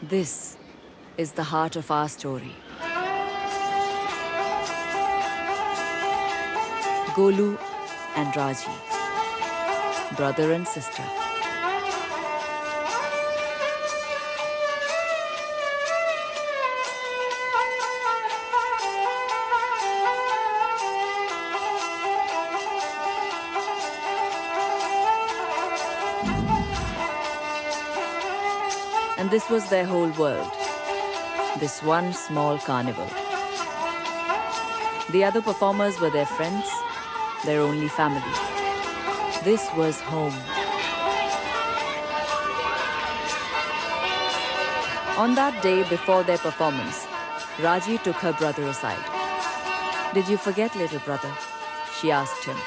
This is the heart of our story. Golu and Raji, brother and sister. And this was their whole world, this one small carnival. The other performers were their friends, their only family. This was home. On that day before their performance, Raji took her brother aside. "Did you forget, little brother?" she asked him.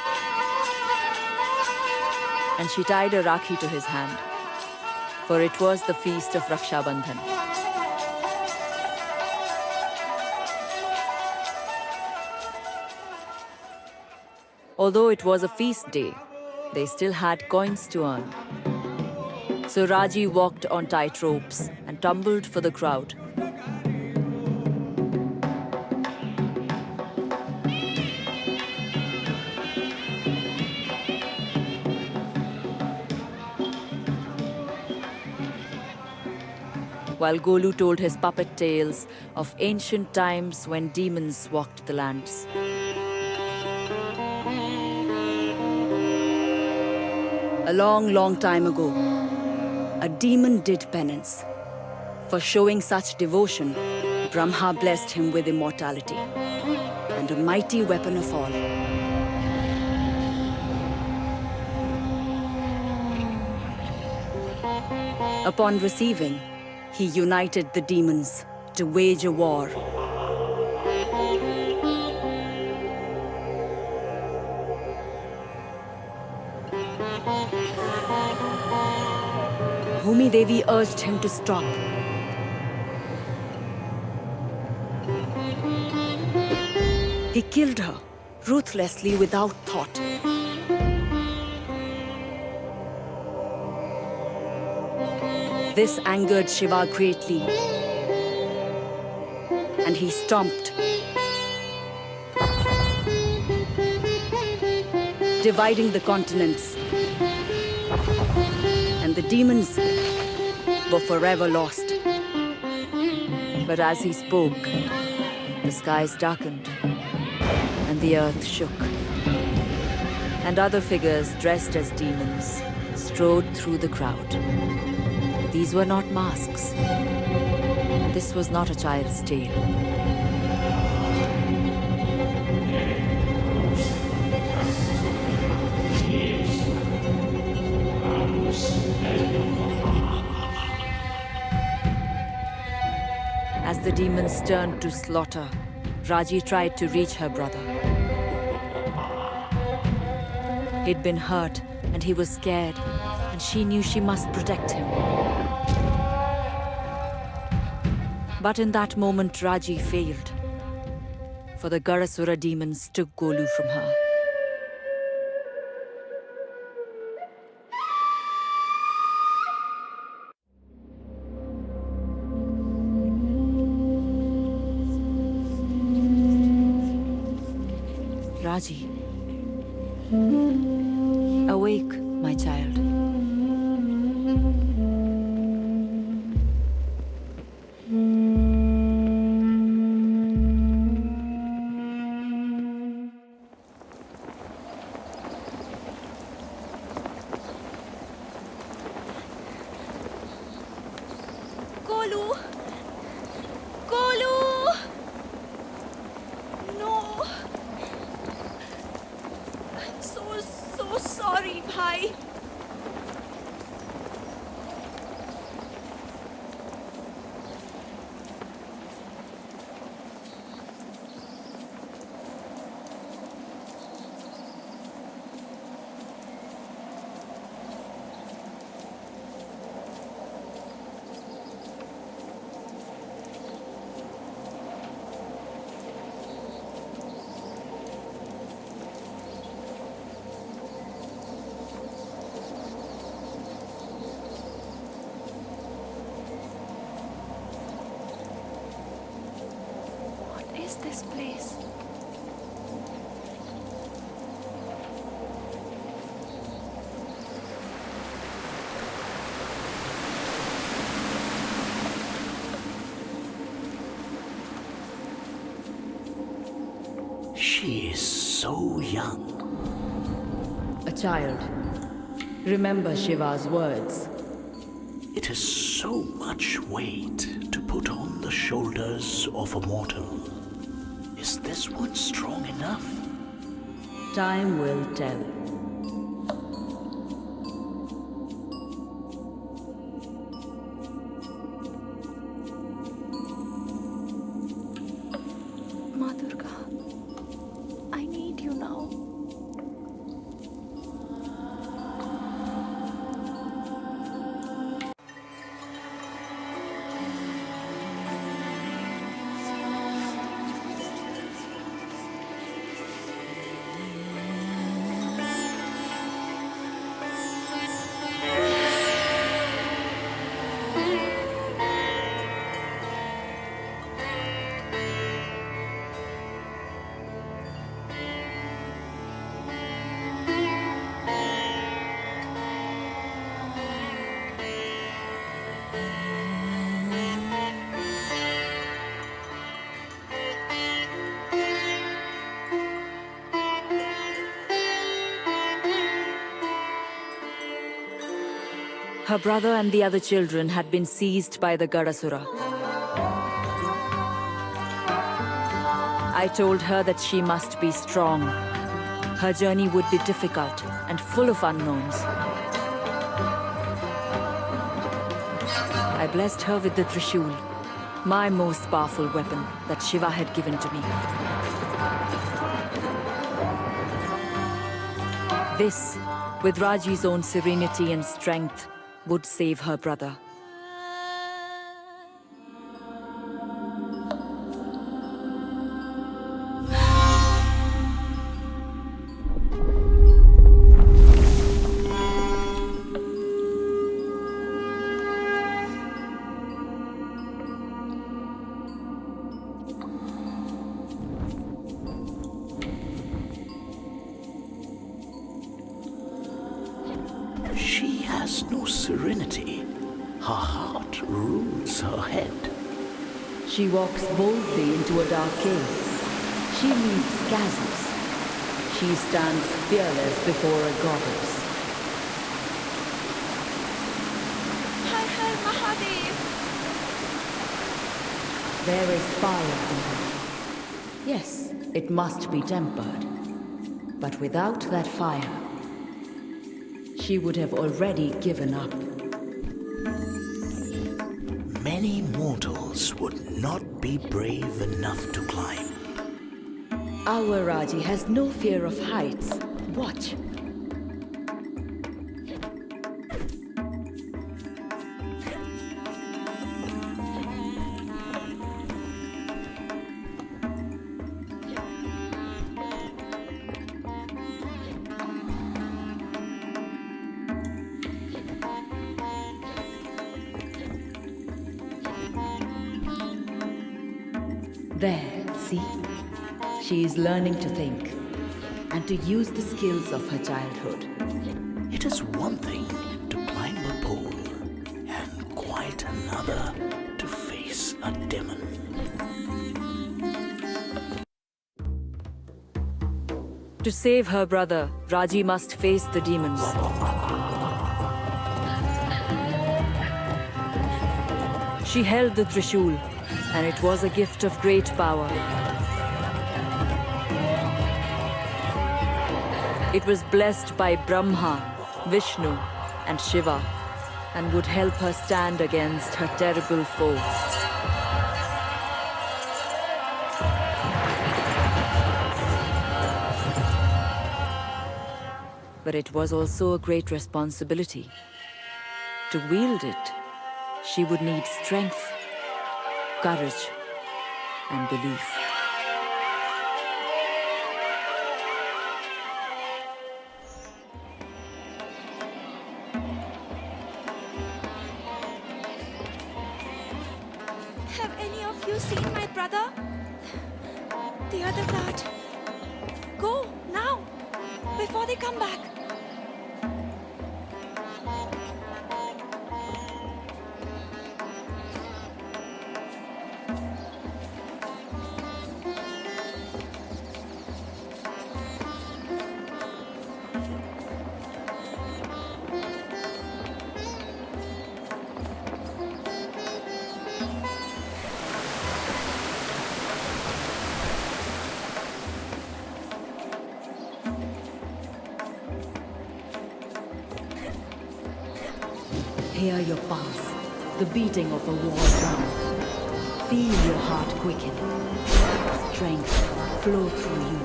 And she tied a rakhi to his hand, for it was the feast of Raksha Bandhan. Although it was a feast day, they still had coins to earn. So Raji walked on tight ropes and tumbled for the crowd. While Golu told his puppet tales of ancient times when demons walked the lands. A long, long time ago, a demon did penance. For showing such devotion, Brahma blessed him with immortality and a mighty weapon of all. Upon receiving, he united the demons to wage a war. Bhumi Devi urged him to stop. He killed her, ruthlessly without thought. This angered Shiva greatly, and he stomped, dividing the continents. And the demons were forever lost. But as he spoke, the skies darkened, and the earth shook. And other figures dressed as demons strode through the crowd. These were not masks. This was not a child's tale. As the demons turned to slaughter, Raji tried to reach her brother. He'd been hurt, and he was scared, and she knew she must protect him. But in that moment, Raji failed, for the Garasura demons took Golu from her. Raji, awake, my child. Golu! Golu! No! I'm so sorry, bhai. is this place? She is so young. A child. Remember Shiva's words. It is so much weight to put on the shoulders of a mortal. Is this one strong enough? Time will tell. Ma Durga, I need you now. Her brother and the other children had been seized by the Gadasura. I told her that she must be strong. Her journey would be difficult and full of unknowns. I blessed her with the Trishul, my most powerful weapon that Shiva had given to me. This, with Raji's own serenity and strength, would save her brother. She has no serenity. Her heart rules her head. She walks boldly into a dark cave. She leaps chasms. She stands fearless before a goddess. Har Har Mahadev! There is fire in her. Yes, it must be tempered. But without that fire, she would have already given up. Many mortals would not be brave enough to climb. Our Raji has no fear of heights. Watch. There, see? She is learning to think and to use the skills of her childhood. It is one thing to climb a pole and quite another to face a demon. To save her brother, Raji must face the demons. She held the Trishul, and it was a gift of great power. It was blessed by Brahma, Vishnu, and Shiva, and would help her stand against her terrible foe. But it was also a great responsibility. To wield it, she would need strength, courage, and belief. Have any of you seen my brother? The other cart. Go, now! Before they come back. Hear your pulse, the beating of a war drum. Feel your heart quicken. Strength flow through you.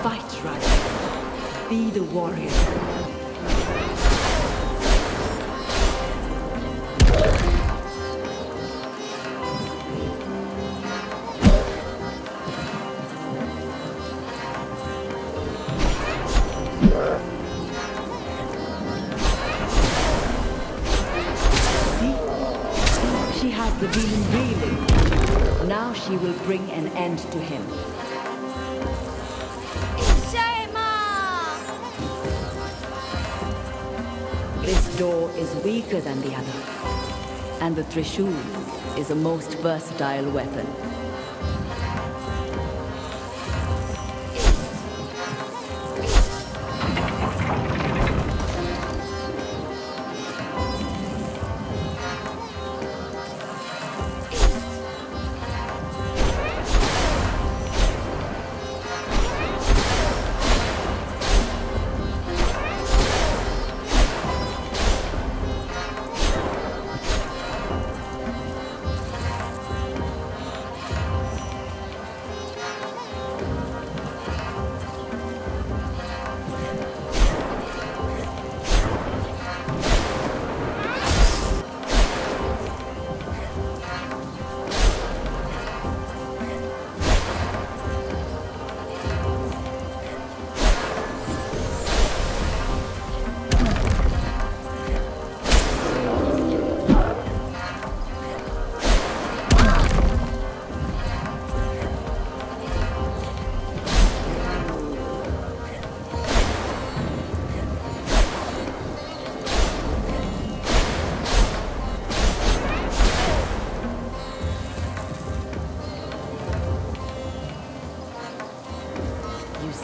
Fight right. Be the warrior. She has the demon reeling. Now she will bring an end to him. This door is weaker than the other. And the Trishul is a most versatile weapon.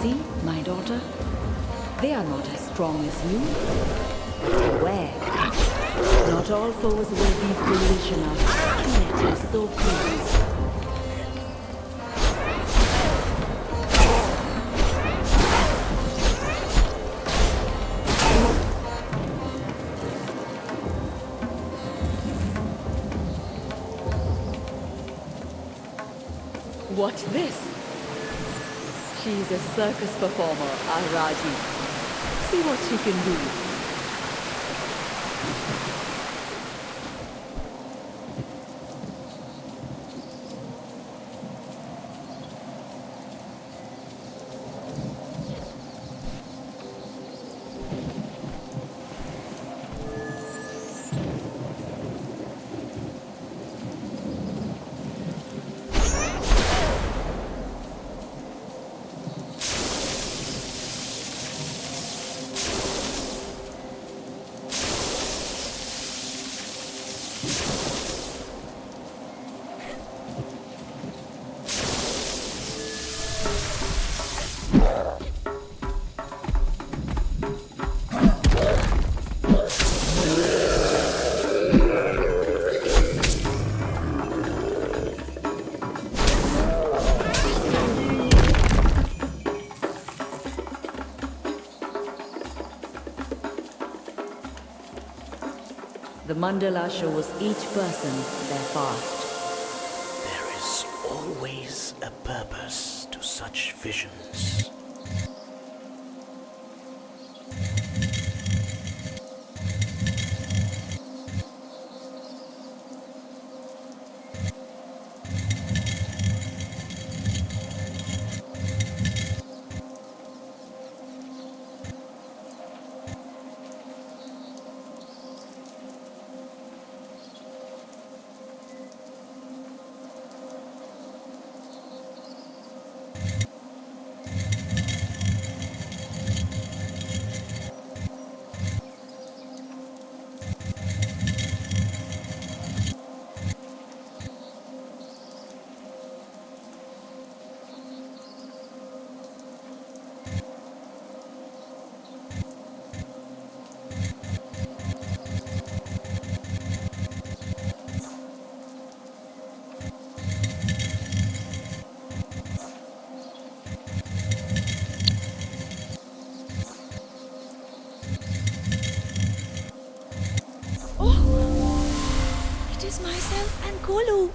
See, my daughter? They are not as strong as you. But beware. Not all foes will be foolish enough to let you so close. Watch this. She's a circus performer, our Raji. See what she can do. The mandala shows each person their past. There is always a purpose to such visions. is myself and Golu.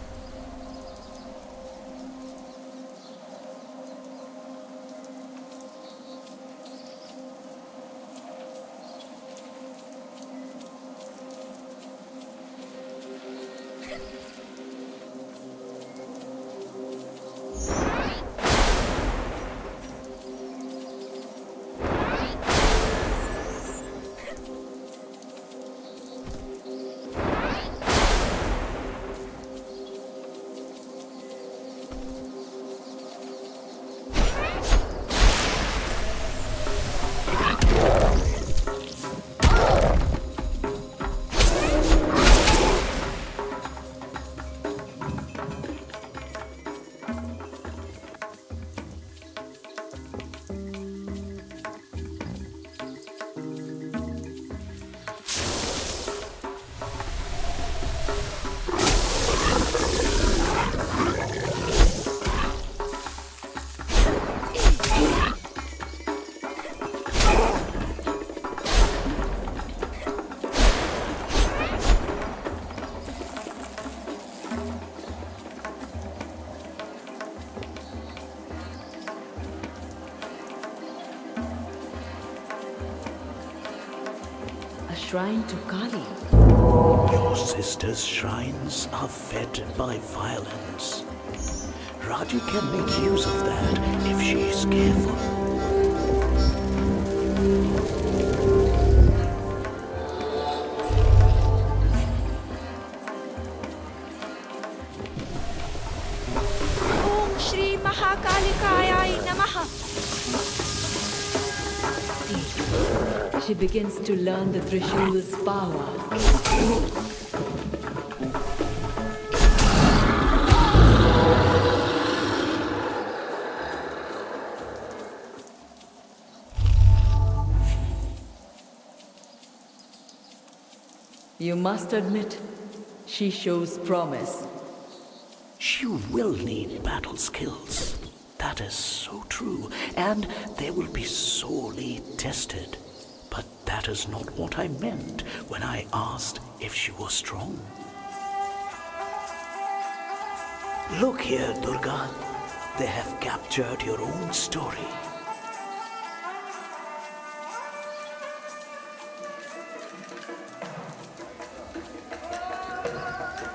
Shrine to Kali. Your sister's shrines are fed by violence. Raji can make use of that if she is careful. Om Shri Mahakalikayai Namaha. She begins to learn the Trishul's power. You must admit, she shows promise. She will need battle skills. That is so true, and they will be sorely tested. But that is not what I meant when I asked if she was strong. Look here, Durga. They have captured your own story.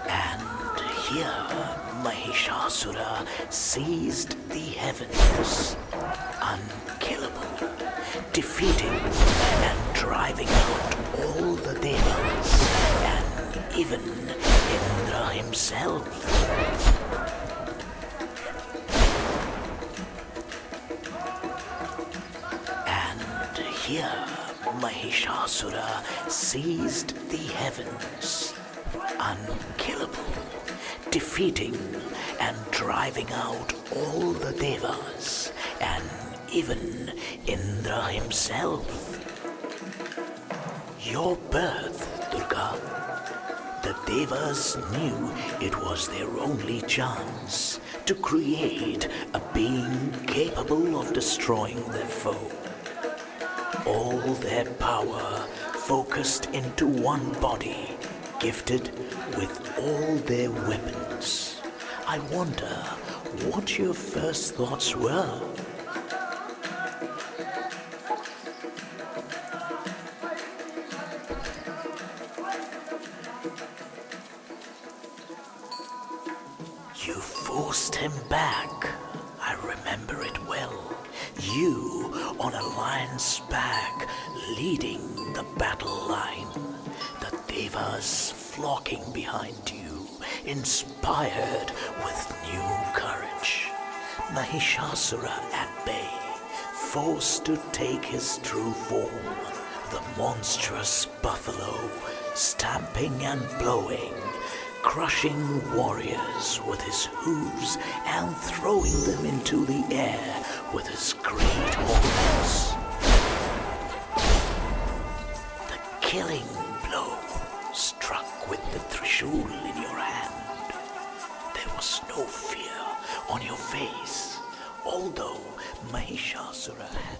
And here, Mahishasura seized the heavens, unkillable, defeating and driving out all the devas, and even Indra himself. And here, Mahishasura seized the heavens, unkillable, defeating and driving out all the devas, and even Indra himself. Your birth, Durga. The devas knew it was their only chance to create a being capable of destroying their foe. All their power focused into one body, gifted with all their weapons. I wonder what your first thoughts were. You forced him back. I remember it well. You on a lion's back, leading the battle line. The devas flocking behind you, inspired with new courage. Mahishasura at bay, forced to take his true form. The monstrous buffalo, stamping and blowing, crushing warriors with his hooves and throwing them into the air with his great horns. The killing blow struck with the Trishul in your hand. There was no fear on your face, although Mahishasura had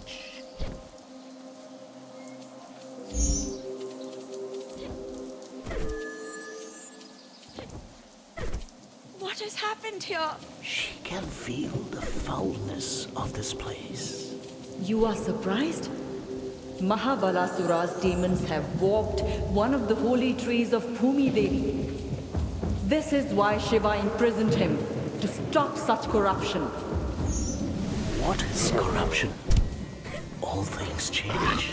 What has happened here? She can feel the foulness of this place. You are surprised? Mahabalasura's demons have warped one of the holy trees of Bhumi Devi. This is why Shiva imprisoned him, to stop such corruption. What is corruption? All things change.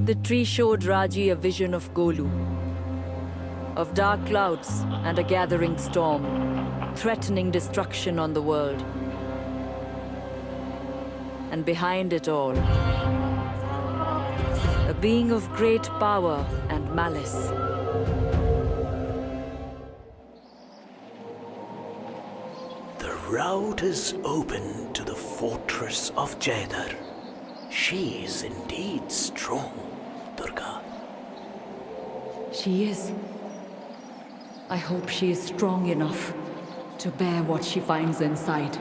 The tree showed Raji a vision of Golu, of dark clouds and a gathering storm, threatening destruction on the world. And behind it all, a being of great power and malice. The route is open to the fortress of Jaidhar. She is indeed strong, Durga. She is. I hope she is strong enough to bear what she finds inside.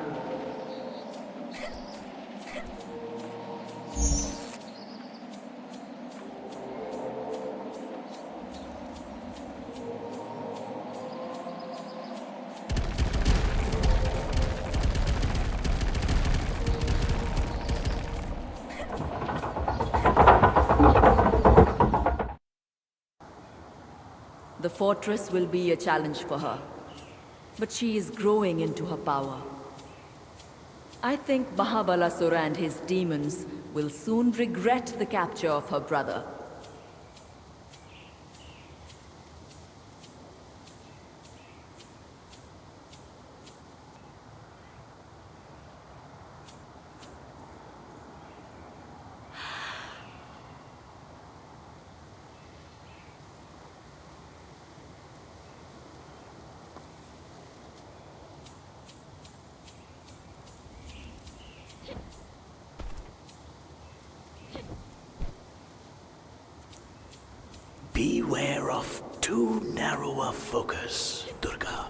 The fortress will be a challenge for her, but she is growing into her power. I think Mahabalasura and his demons will soon regret the capture of her brother. Beware of too narrow a focus, Durga.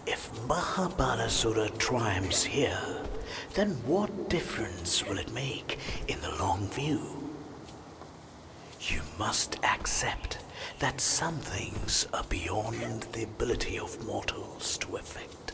If Mahabalasura triumphs here, then what difference will it make in the long view? You must accept that some things are beyond the ability of mortals to effect.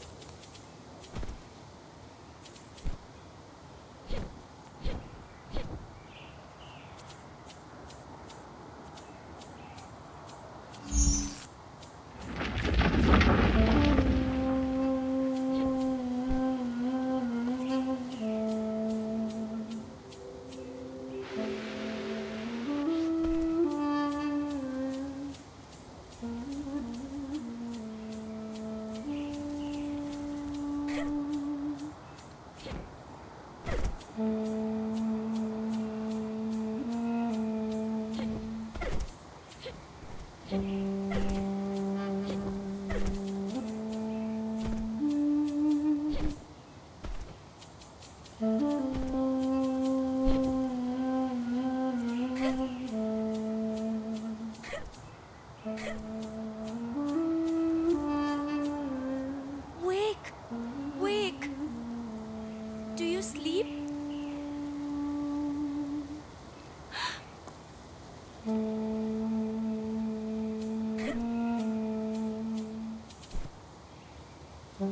Ma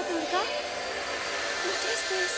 Durga, what is this?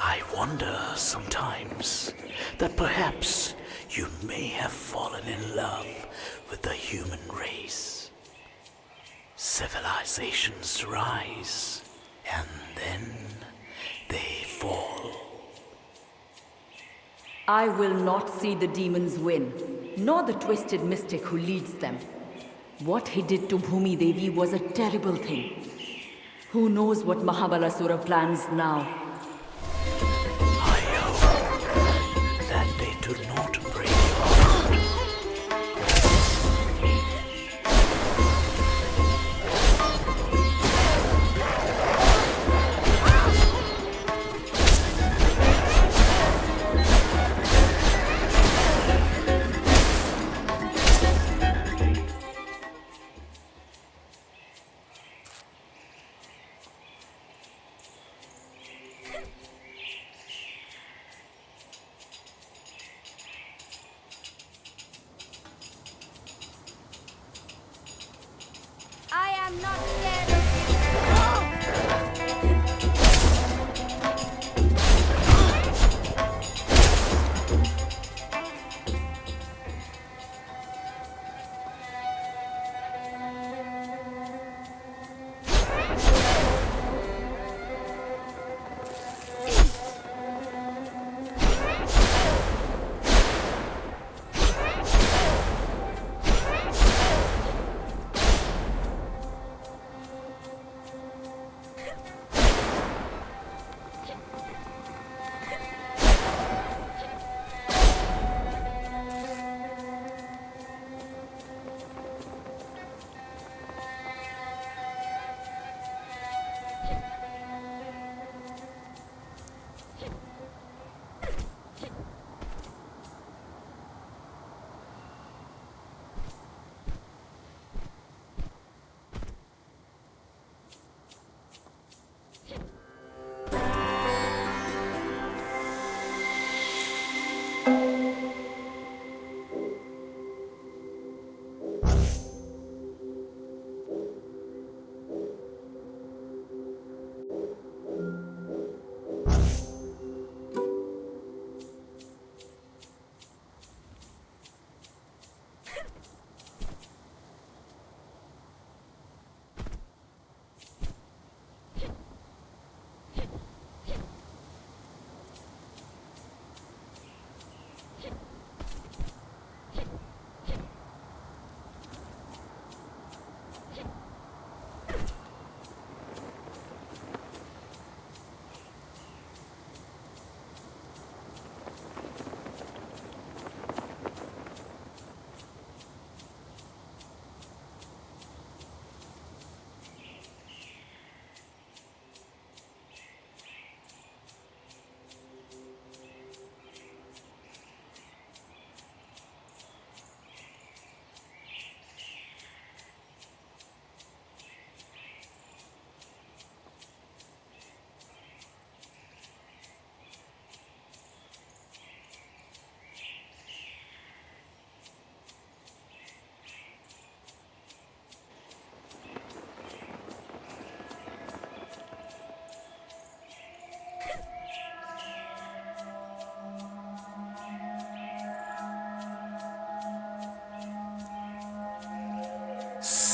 I wonder sometimes that perhaps you may have fallen in love with the human race. Civilizations rise, and then they fall. I will not see the demons win, nor the twisted mystic who leads them. What he did to Bhumi Devi was a terrible thing. Who knows what Mahabalasura plans now? I hope that they do not break your heart.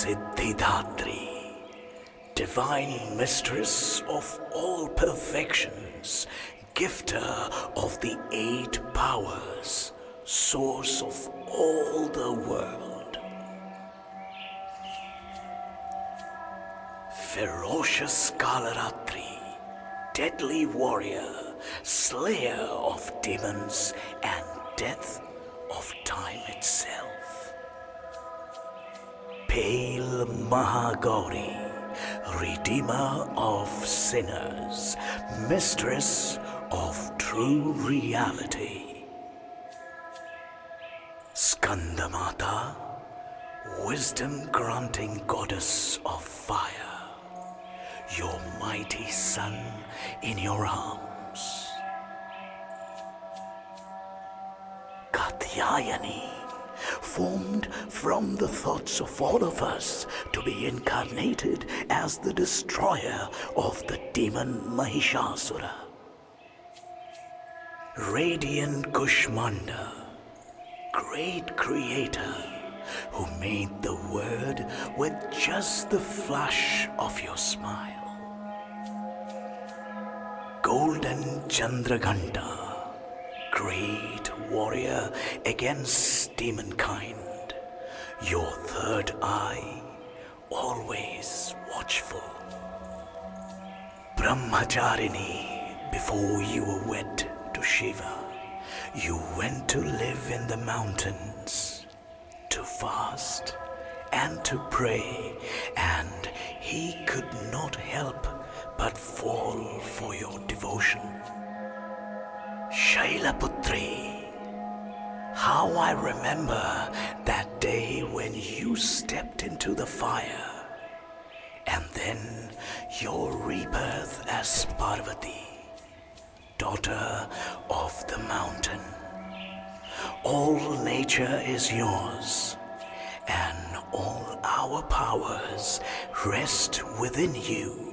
Siddhidatri, divine mistress of all perfections, gifter of the 8 powers, source of all the world. Ferocious Kalaratri, deadly warrior, slayer of demons and death of time itself. Pale Mahagauri, redeemer of sinners, mistress of true reality. Skandamata, wisdom-granting goddess of fire, your mighty son in your arms. Katyayani, formed from the thoughts of all of us to be incarnated as the destroyer of the demon Mahishasura. Radiant Kushmanda, great creator, who made the world with just the flash of your smile. Golden Chandraghanta, great warrior against demonkind, your third eye, always watchful. Brahmacharini, before you were wed to Shiva, you went to live in the mountains, to fast and to pray, and he could not help but fall for your devotion. Shailaputri, how I remember that day when you stepped into the fire, and then your rebirth as Parvati, daughter of the mountain. All nature is yours, and all our powers rest within you.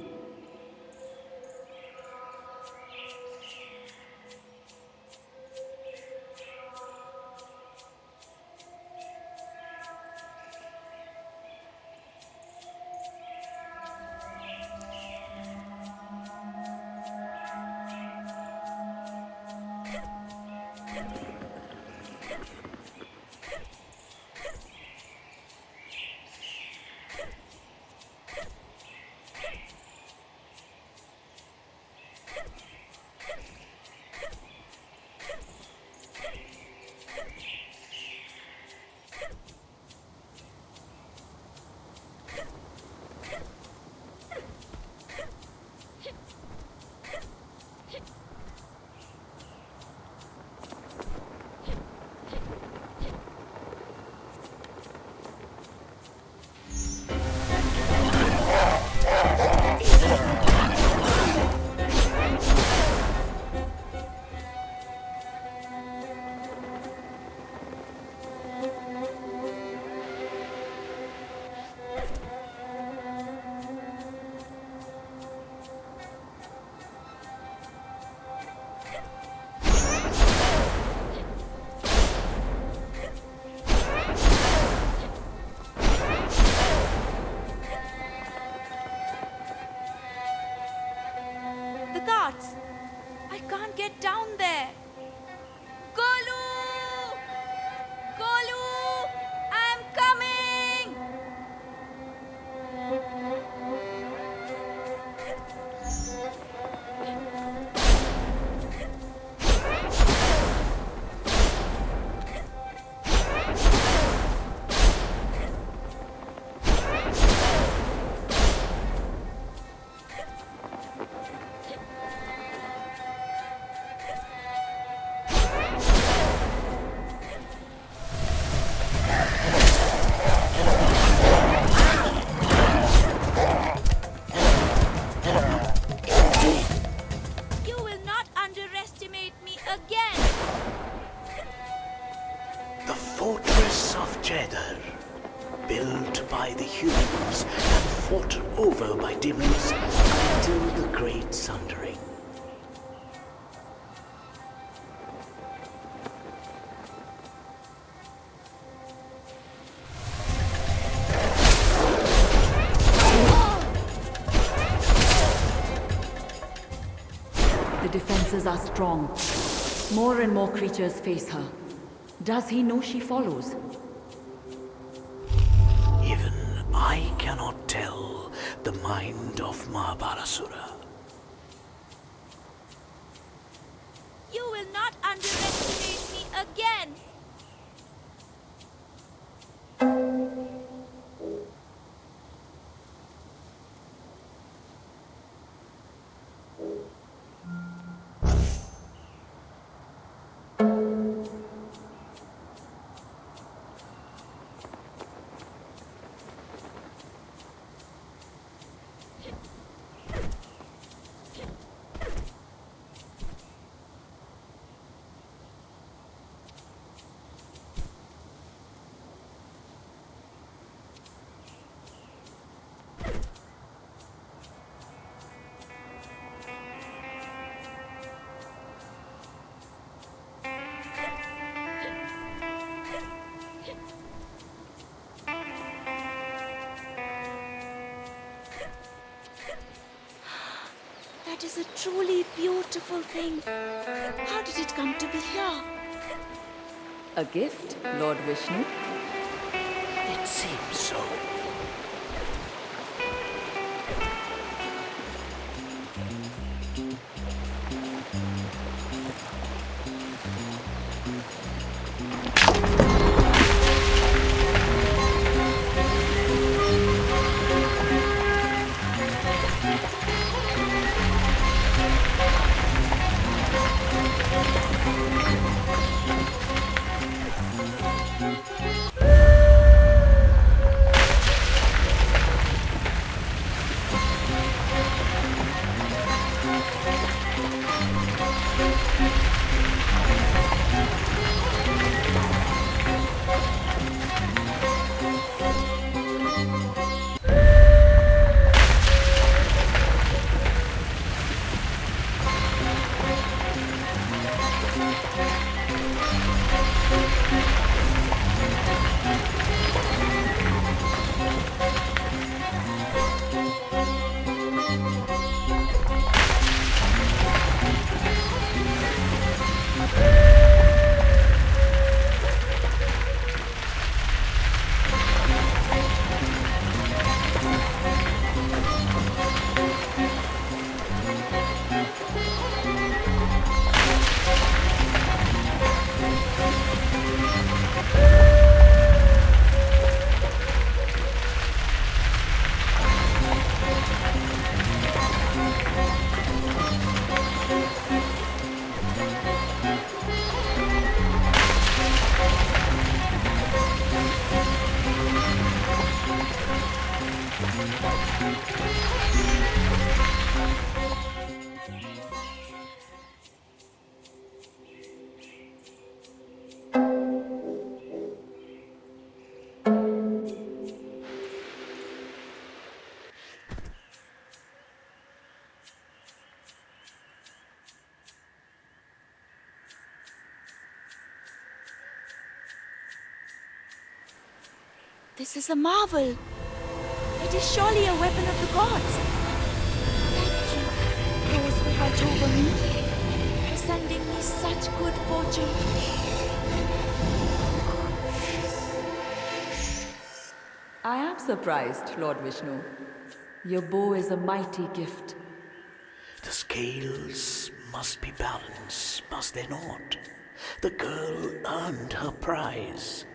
The guards! I can't get down there! Golu! Golu! I'm coming! built by the humans and fought over by demons until the Great Sundering. The defenses are strong. More and more creatures face her. Does he know she follows? Even I cannot tell the mind of Mahabharasura. You will not underestimate me again! That is a truly beautiful thing. How did it come to be here? A gift, Lord Vishnu? It seems so. This is a marvel. It is surely a weapon of the gods. Thank you, those who watch over me, for sending me such good fortune. I am surprised, Lord Vishnu. Your bow is a mighty gift. The scales must be balanced, must they not? The girl earned her prize.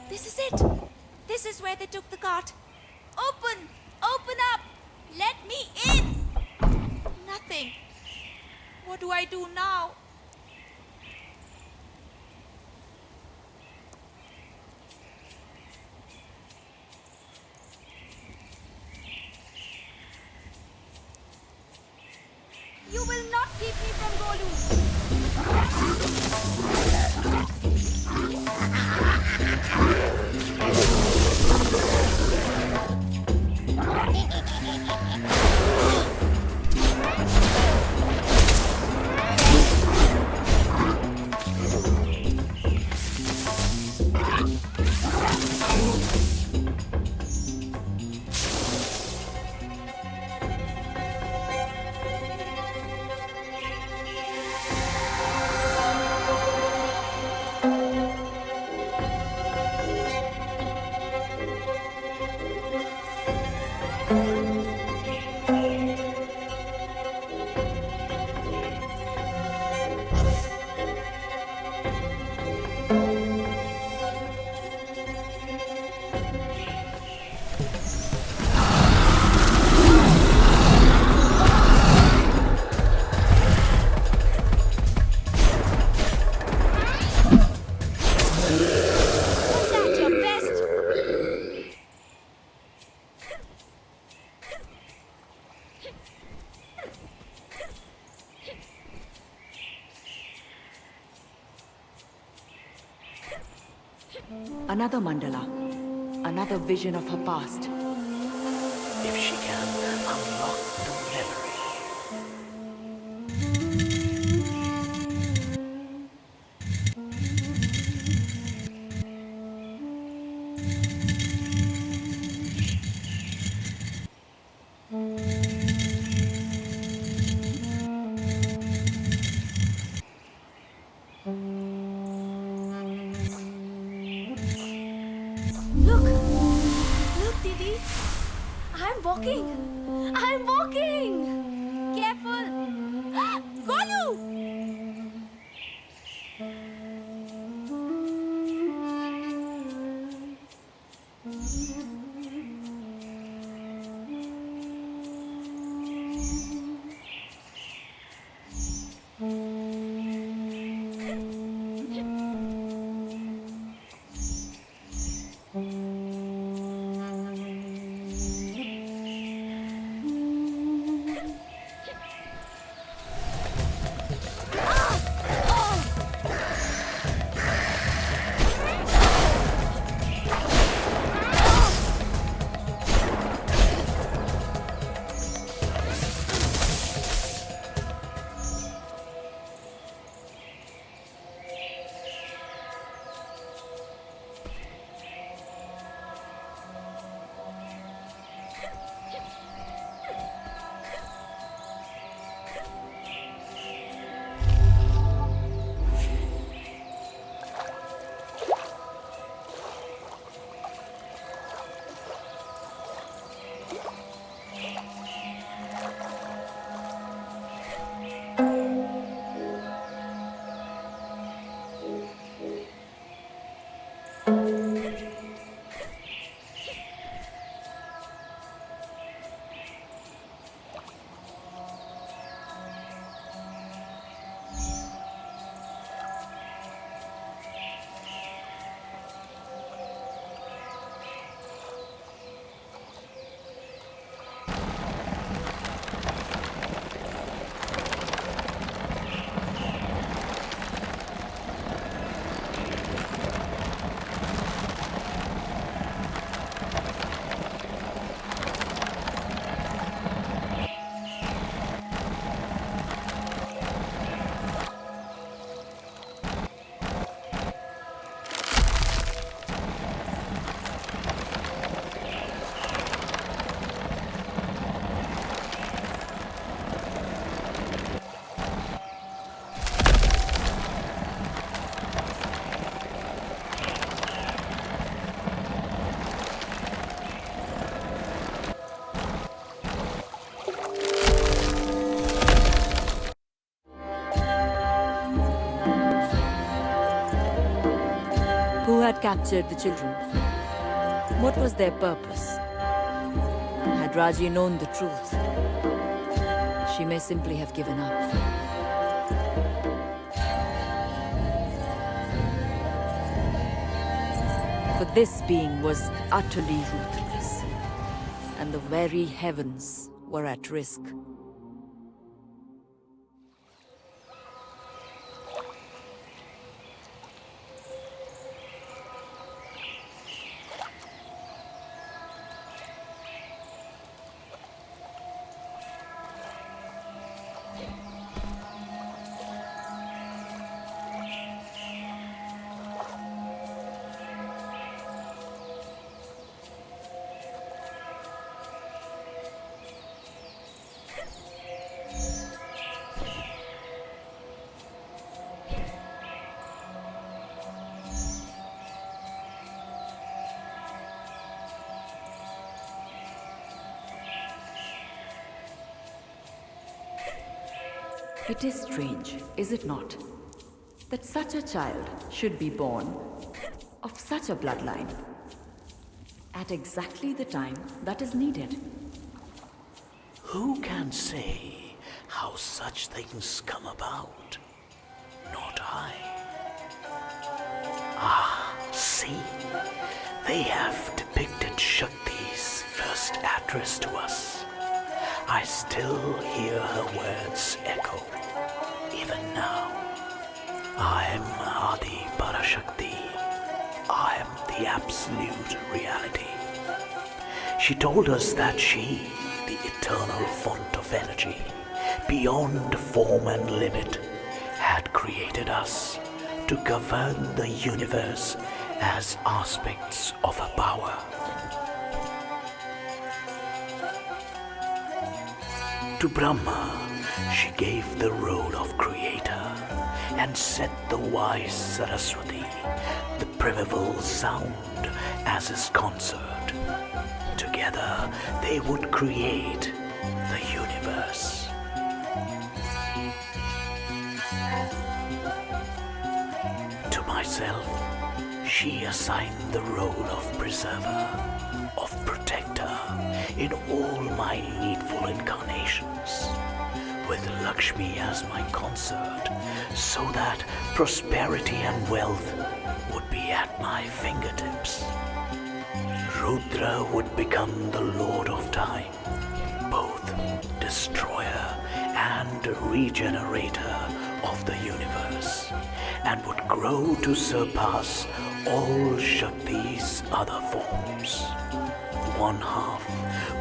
This is it. This is where they took the cart. Open! Open up! Let me in! Nothing. What do I do now? You will not keep me from Golu. Was that your best? Another mandala. Another vision of her past. If she can unlock the memory. Look! Look, Didi! I'm walking! I'm walking! Careful! Golu! captured the children? What was their purpose? Had Raji known the truth, she may simply have given up. For this being was utterly ruthless, and the very heavens were at risk. It is strange, is it not, that such a child should be born of such a bloodline at exactly the time that is needed. Who can say how such things come about? Not I. Ah, see, they have depicted Shakti's first address to us. I still hear her words echo, even now. I am Adi Parashakti. I am the absolute reality. She told us that she, the eternal font of energy, beyond form and limit, had created us to govern the universe as aspects of her power. To Brahma, she gave the role of creator and set the wise Saraswati, the primeval sound, as his consort. Together, they would create the universe. To myself, she assigned the role of preserver, of protector in all my needful incarnations, with Lakshmi as my consort, so that prosperity and wealth would be at my fingertips. Rudra would become the Lord of Time, both destroyer and regenerator of the universe, and would grow to surpass all Shakti's other forms. One half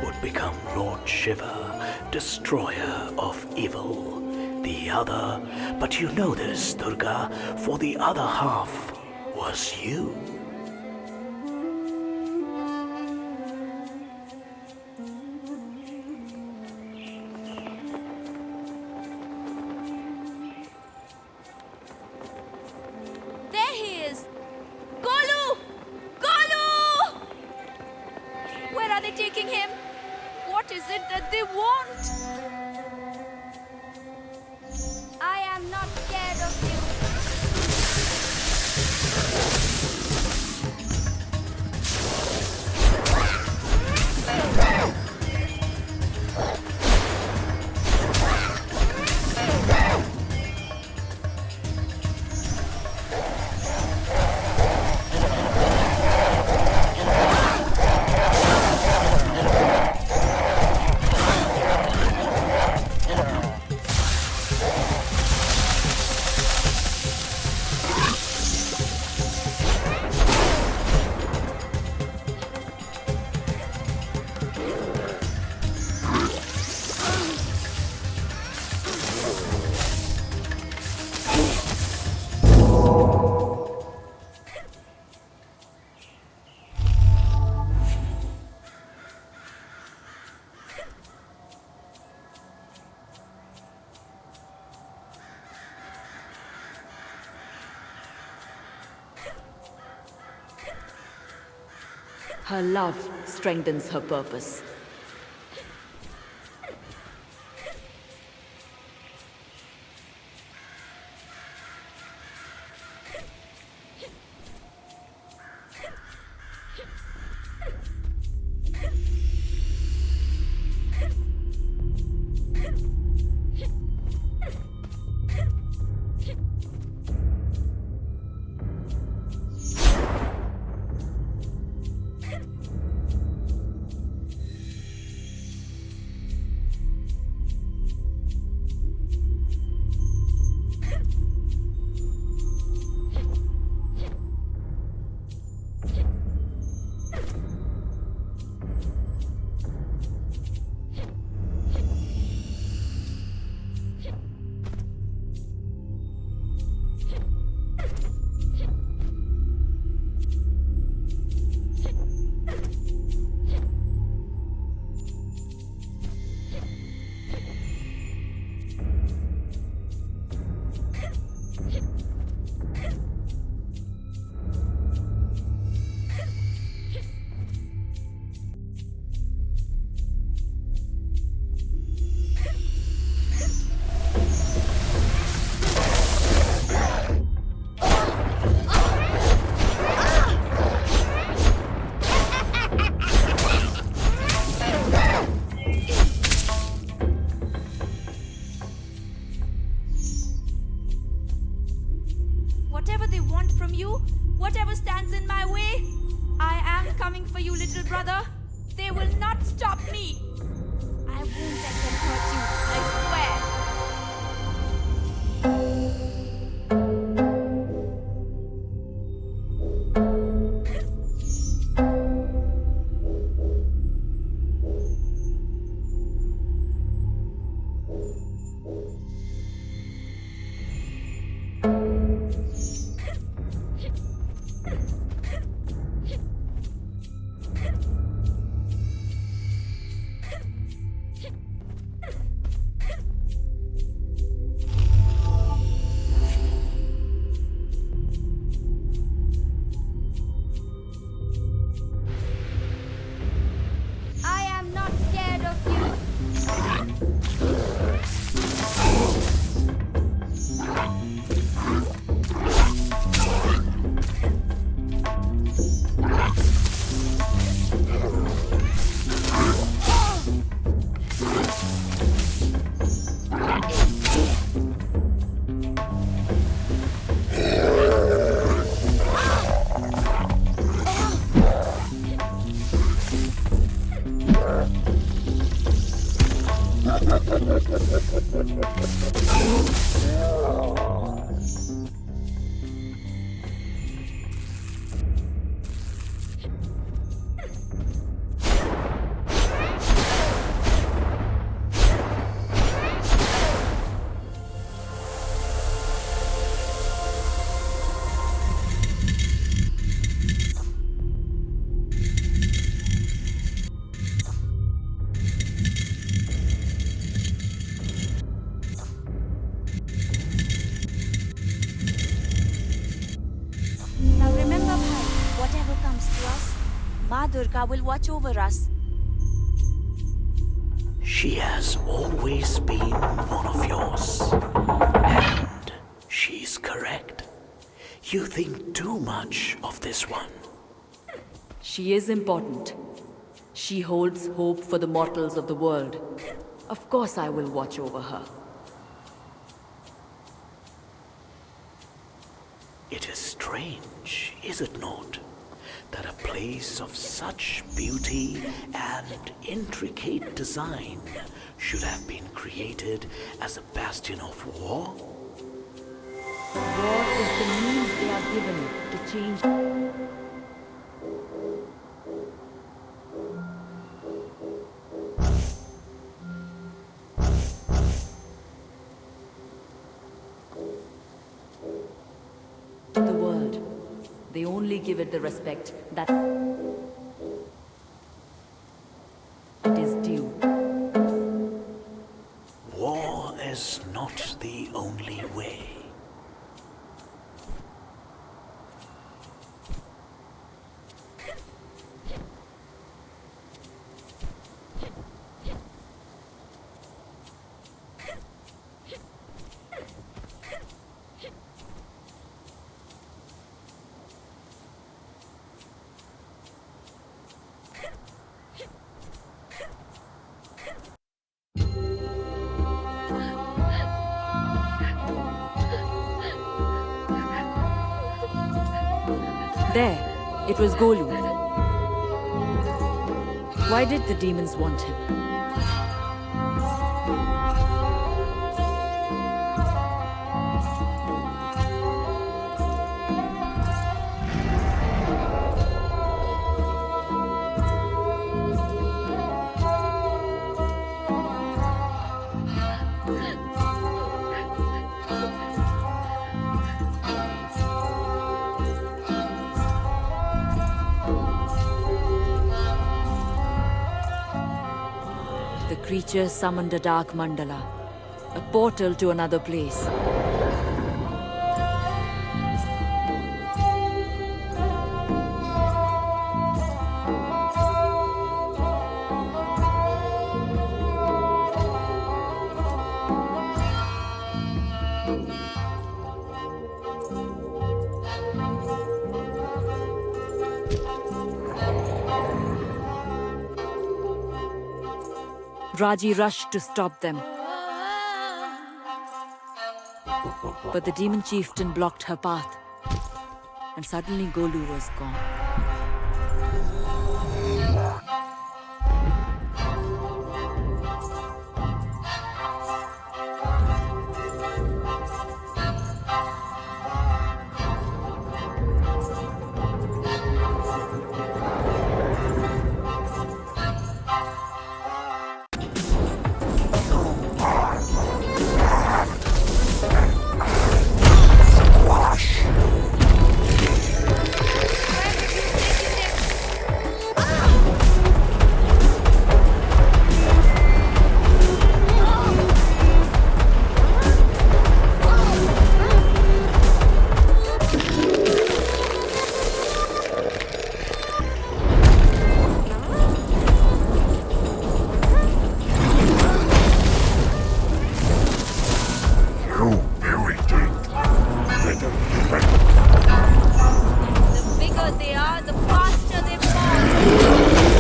would become Lord Shiva, destroyer of evil. The other, but you know this, Durga, for the other half was you. There he is! Golu! Golu! Where are they taking him? What is it that they want? I am not scared of you. Her love strengthens her purpose. whatever stands in my way. I am coming for you, little brother. They will not stop me. I won't let them hurt you, I swear. I am not scared of you. Now remember, bhai, whatever comes to us, Ma Durga will watch over us. She has always been one of yours. And she's correct. You think too much of this one. She is important. She holds hope for the mortals of the world. Of course I will watch over her. It is strange, is it not, that a place of such beauty and intricate design should have been created as a bastion of war? War is the means they are given to change. The world. They only give it the respect that it is due. War is not the only way. There, it was Golu. Why did the demons want him? The creature summoned a dark mandala, a portal to another place. Raji rushed to stop them. But the demon chieftain blocked her path. and suddenly Golu was gone. The bigger they are, the faster they fall.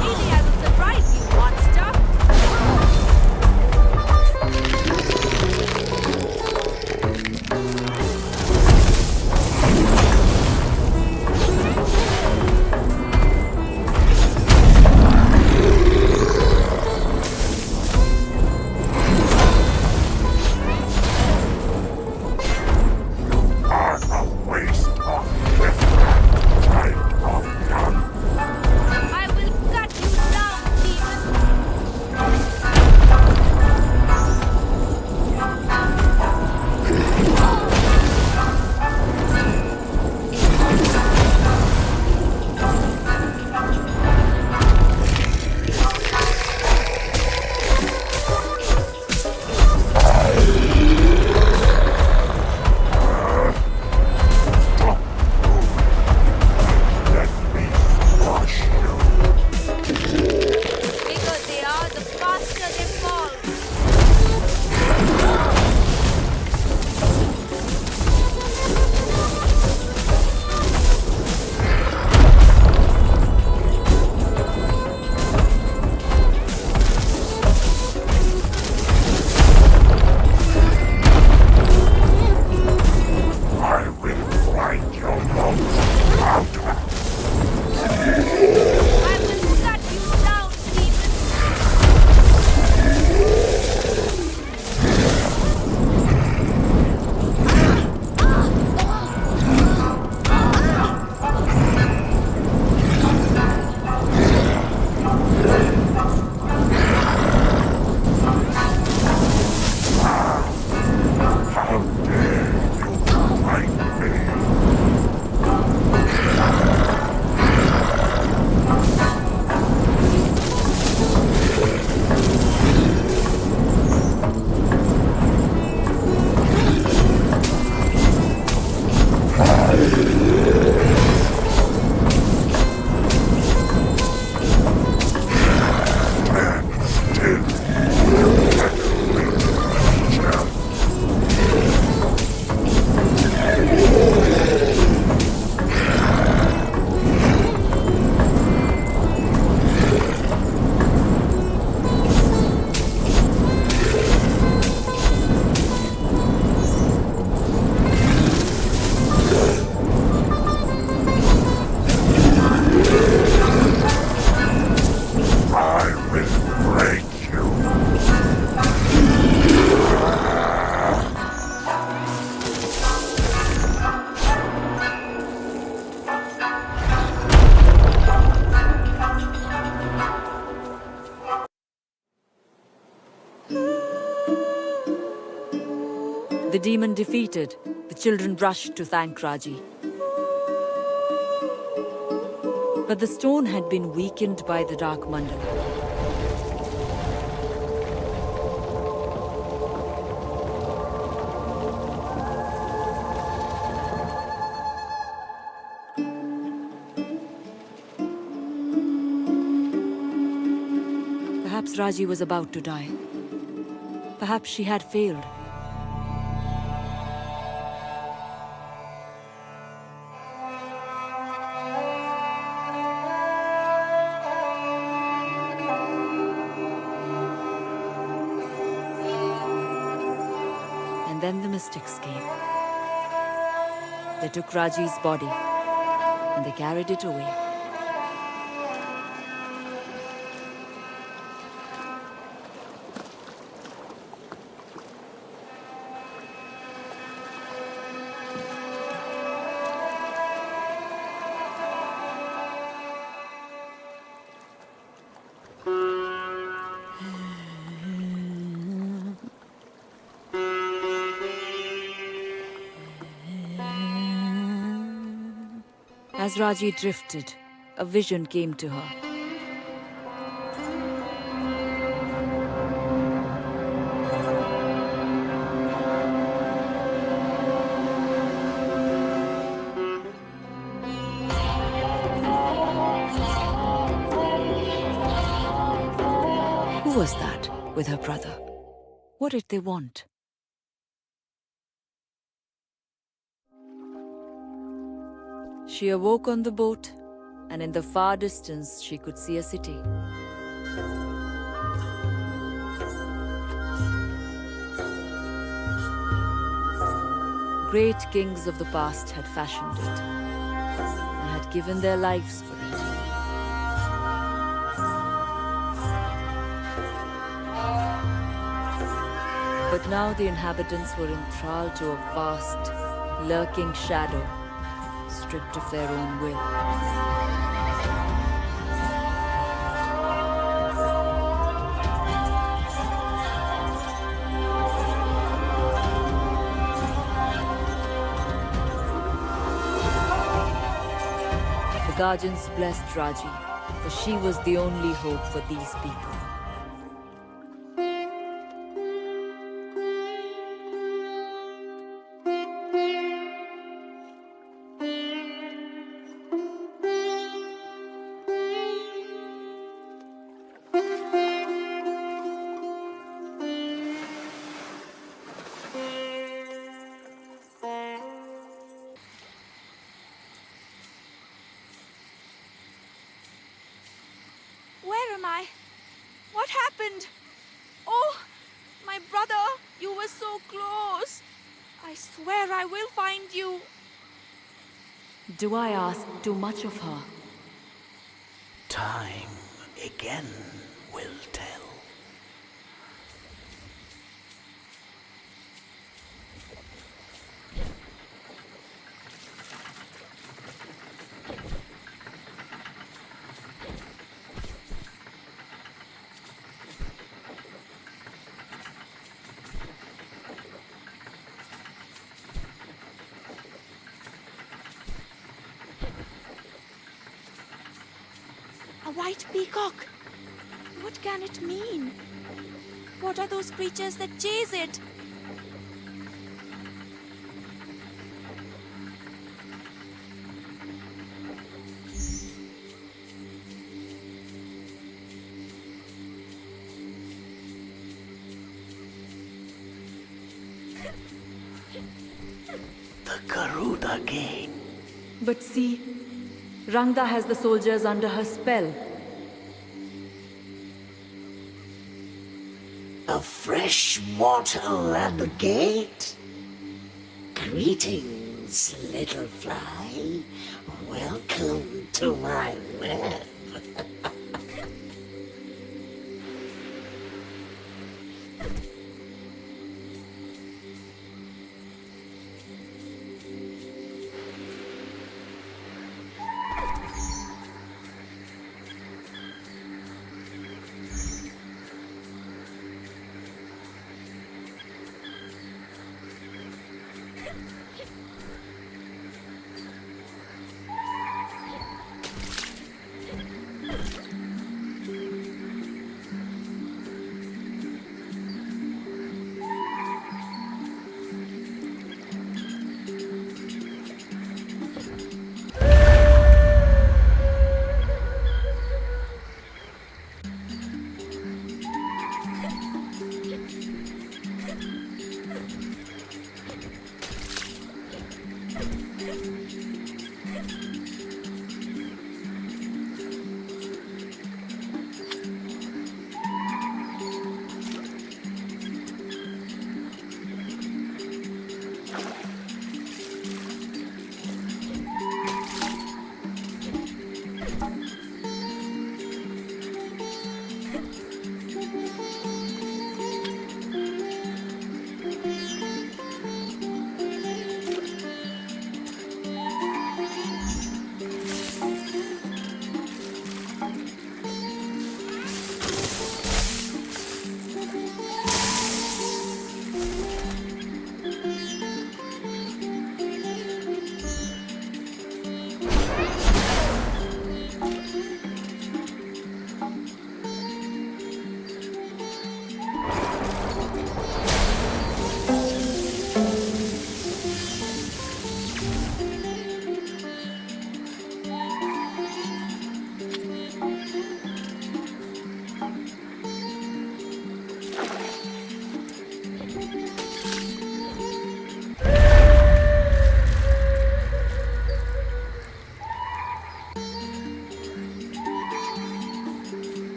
Really, I will surprise you, monster. I will cut you down, demon. The bigger they are, the faster they fall. I will cut you down, demon. The demon defeated, the children rushed to thank Raji. But the stone had been weakened by the dark mandala. Perhaps Raji was about to die. Perhaps she had failed. And then the mystics came. They took Raji's body and they carried it away. As Raji drifted, a vision came to her. Who was that with her brother? What did they want? She awoke on the boat, and in the far distance she could see a city. Great kings of the past had fashioned it, and had given their lives for it. But now the inhabitants were enthralled to a vast, lurking shadow, stripped of their own will. The guardians blessed Raji, for she was the only hope for these people. Where am I? What happened? Oh, my brother, you were so close. I swear I will find you. Do I ask too much of her? Time again will tell. A white peacock. What can it mean? What are those creatures that chase it? The Garuda Gate. But see, Rangda has the soldiers under her spell. A fresh mortal at the gate. Greetings, little fly. Welcome to my web.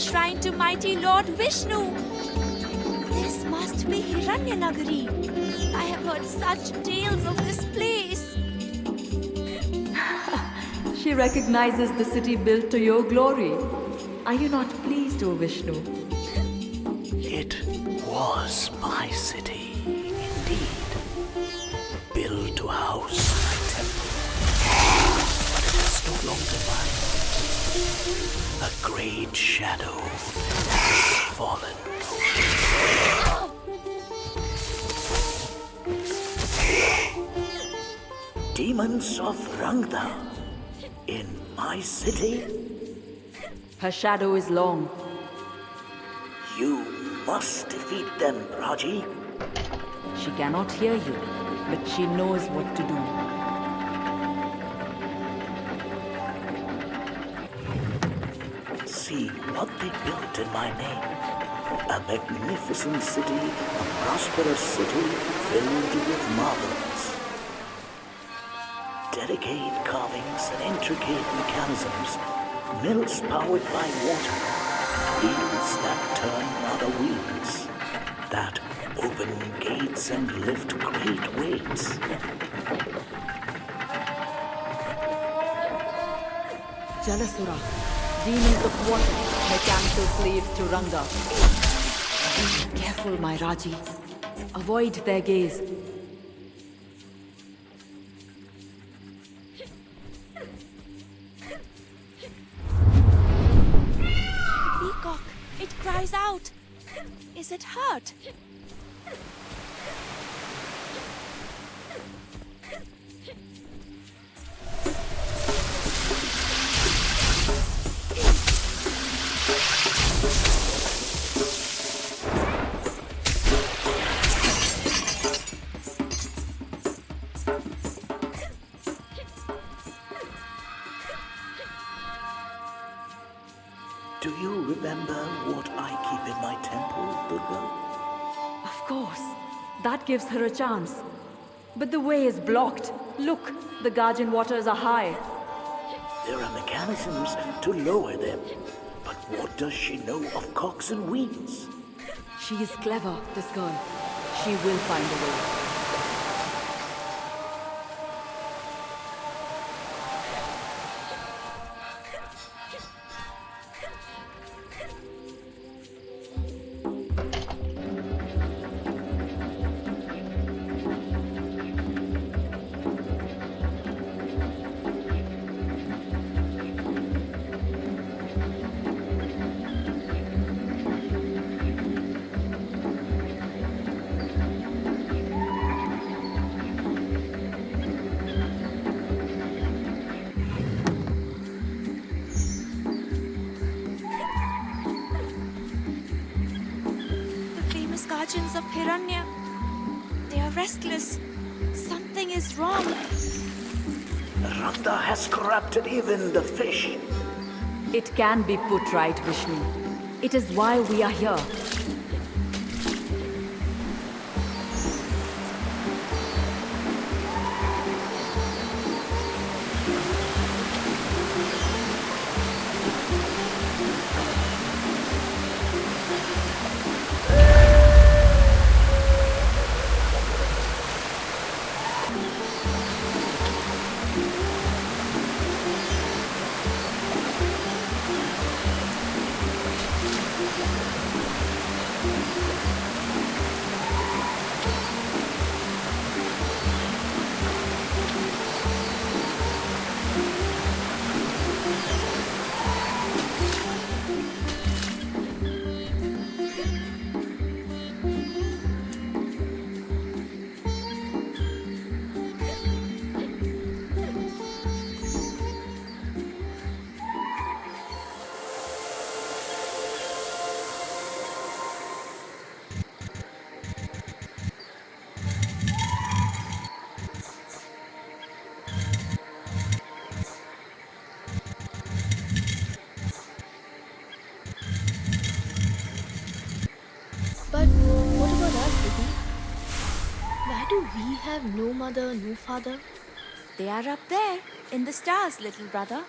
shrine to mighty Lord Vishnu. This must be Hiranyanagari. I have heard such tales of this place. She recognizes the city built to your glory. Are you not pleased, O Vishnu? It was my city, indeed. Built to house my temple. But it is no longer mine. A great shadow has fallen. Demons of Rangda in my city? Her shadow is long. You must defeat them, Raji. She cannot hear you, but she knows what to do. See what they built in my name. A magnificent city, a prosperous city filled with marvels. Delicate carvings and intricate mechanisms, mills powered by water, wheels that turn other wheels, that open gates and lift great weights. Jalasura, demons of water, mechanical slaves to Ranga. Be careful, my Raji. Avoid their gaze. Peacock, it cries out. Is it hurt? Do you remember what I keep in my temple, Durga? Of course. That gives her a chance. But the way is blocked. Look, the Guardian waters are high. There are mechanisms to lower them. But what does she know of cocks and wheels? She is clever, this girl. She will find a way. Guardians of Hiranya. They are restless. Something is wrong. Rangda has corrupted even the fish. It can be put right, Vishnu. It is why we are here. But what about us, Didi? Why do we have no mother, no father? They are up there, in the stars, little brother.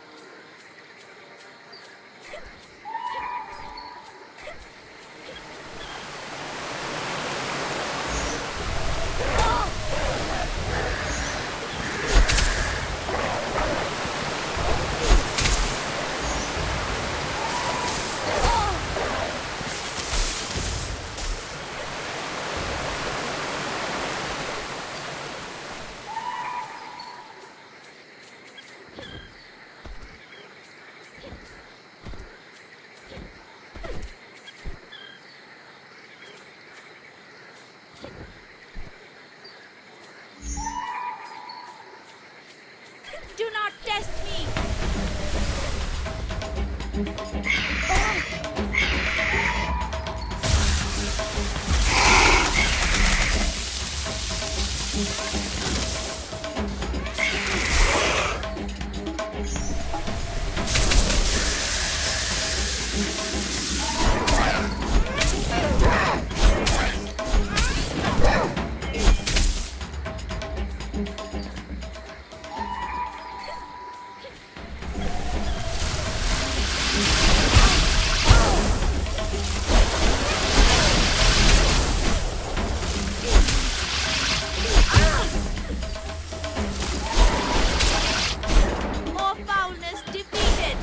More foulness defeated.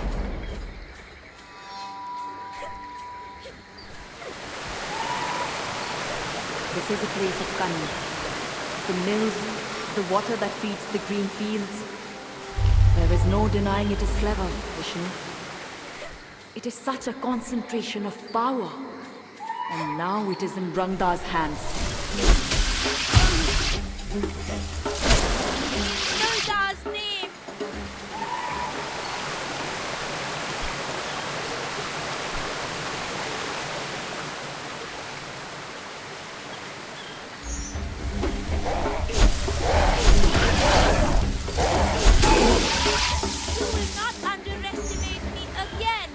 This is a place of cunning. The mills, the water that feeds the green fields. There is no denying it is clever, Vishnu. It is such a concentration of power. And now it is in Rangda's hands. Nolda's name. You will not underestimate me again.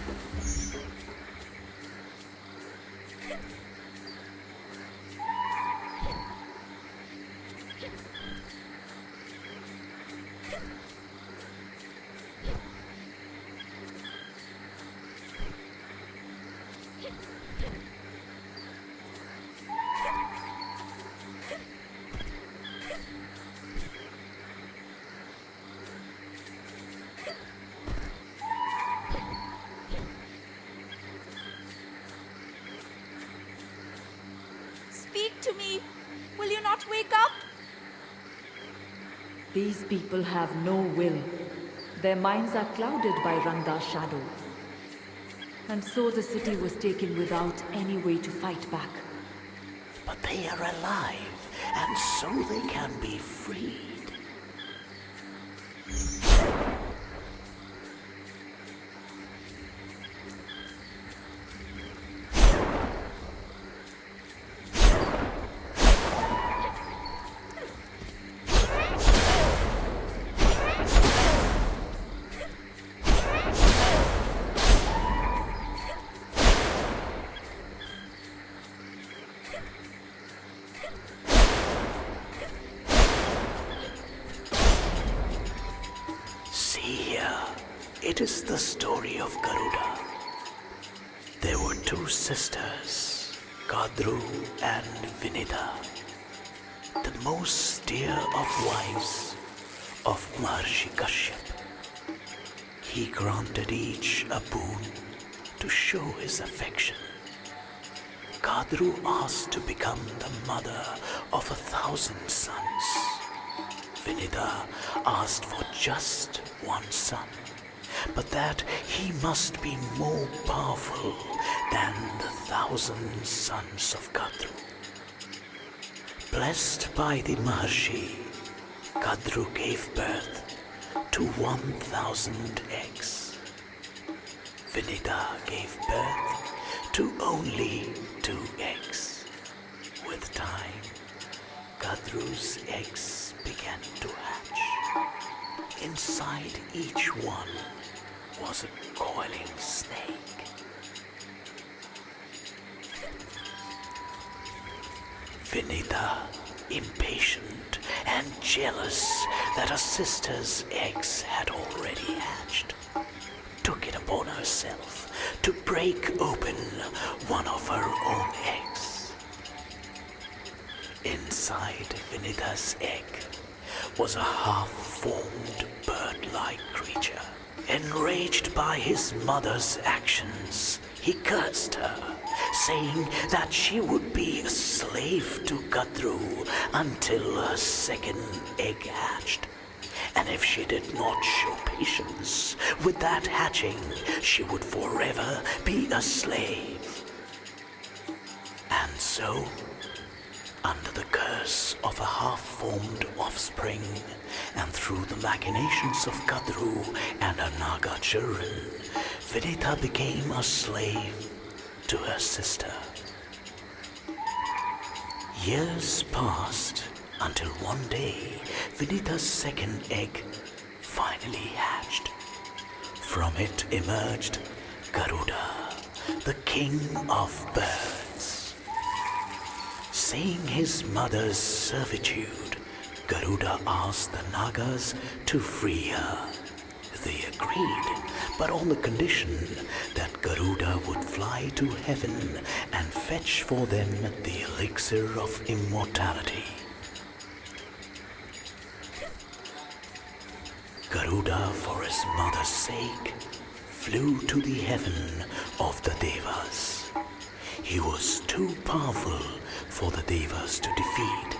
Speak to me. Will you not wake up? These people have no will. Their minds are clouded by Rangda's shadow. And so the city was taken without any way to fight back. But they are alive, and so they can be freed. It is the story of Garuda. There were two sisters, Kadru and Vinita, the most dear of wives of Maharshi Kashyap. He granted each a boon to show his affection. Kadru asked to become the mother of 1,000 sons. Vinita asked for just one son, but that he must be more powerful than the 1,000 sons of Kadru. Blessed by the Maharshi, Kadru gave birth to 1,000 eggs. Vinita gave birth to only 2 eggs. With time, Kadru's eggs began to hatch. Inside each one was a coiling snake. Vinita, impatient and jealous that her sister's eggs had already hatched, took it upon herself to break open one of her own eggs. Inside Vinita's egg was a half-formed bird-like creature. Enraged by his mother's actions, he cursed her, saying that she would be a slave to Kadru until her second egg hatched. And if she did not show patience with that hatching, she would forever be a slave. And so, under the curse of a half-formed offspring, and through the machinations of Kadru and her Naga children, Vinita became a slave to her sister. Years passed until one day Vinita's second egg finally hatched. From it emerged Garuda, the king of birds. Seeing his mother's servitude, Garuda asked the Nagas to free her. They agreed, but on the condition that Garuda would fly to heaven and fetch for them the elixir of immortality. Garuda, for his mother's sake, flew to the heaven of the Devas. He was too powerful for the Devas to defeat,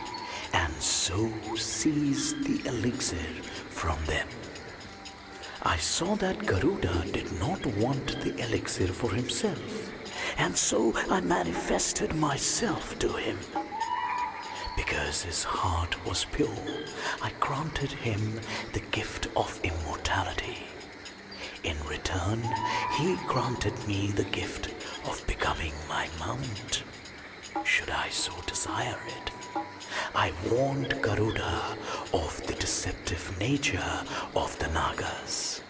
and so seized the elixir from them. I saw that Garuda did not want the elixir for himself, and so I manifested myself to him. Because his heart was pure, I granted him the gift of immortality. In return, he granted me the gift of becoming my mount, should I so desire it. I warned Garuda of the deceptive nature of the Nagas.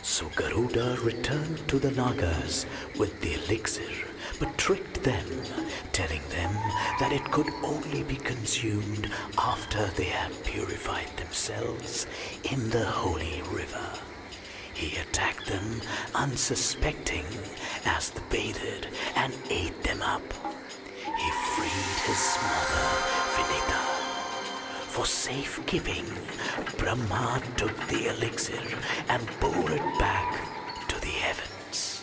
So Garuda returned to the Nagas with the elixir, but tricked them, telling them that it could only be consumed after they had purified themselves in the holy river. He attacked them unsuspecting as they bathed and ate them up. He freed his mother, Vinita. For safekeeping, Brahma took the elixir and bore it back to the heavens.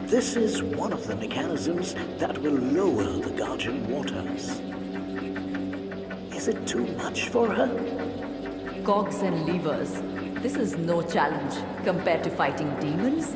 This is one of the mechanisms that will lower the Guardian waters. Is it too much for her? Cogs and levers. This is no challenge compared to fighting demons.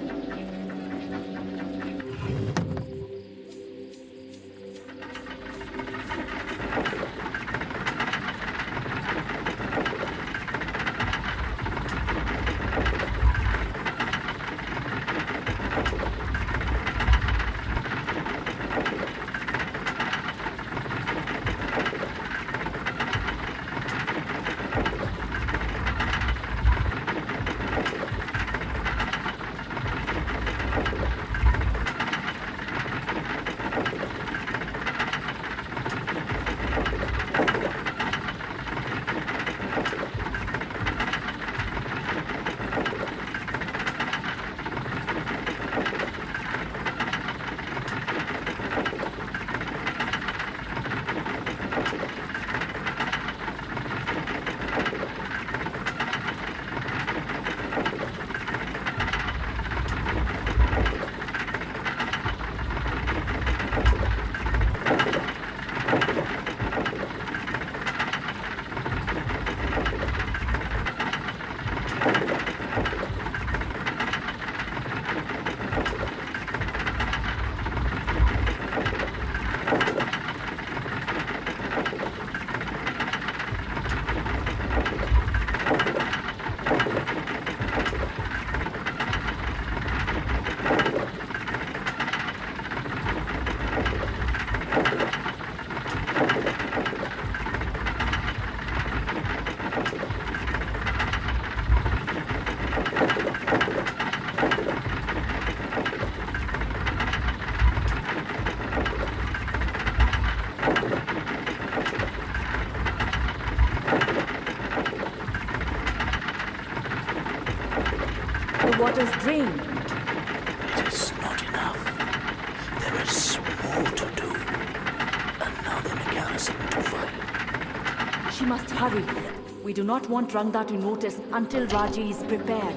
Waters drained. It is not enough. There is more to do. Another garrison to find. She must hurry. We do not want Rangda to notice until Raji is prepared.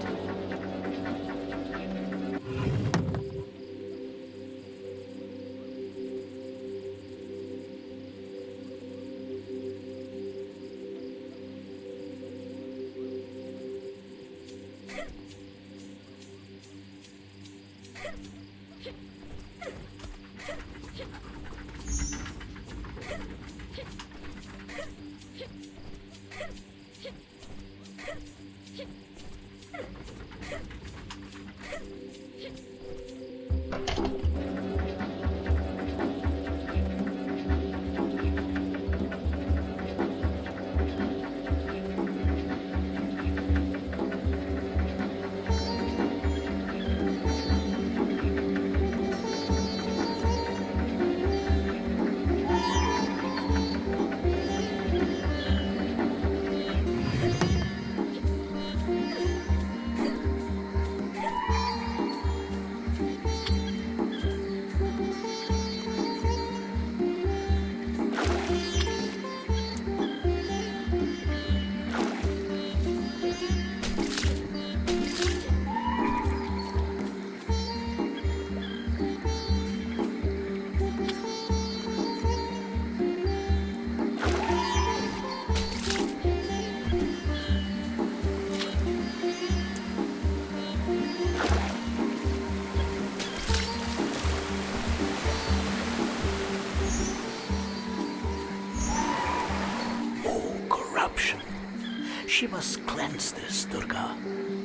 She must cleanse this, Durga.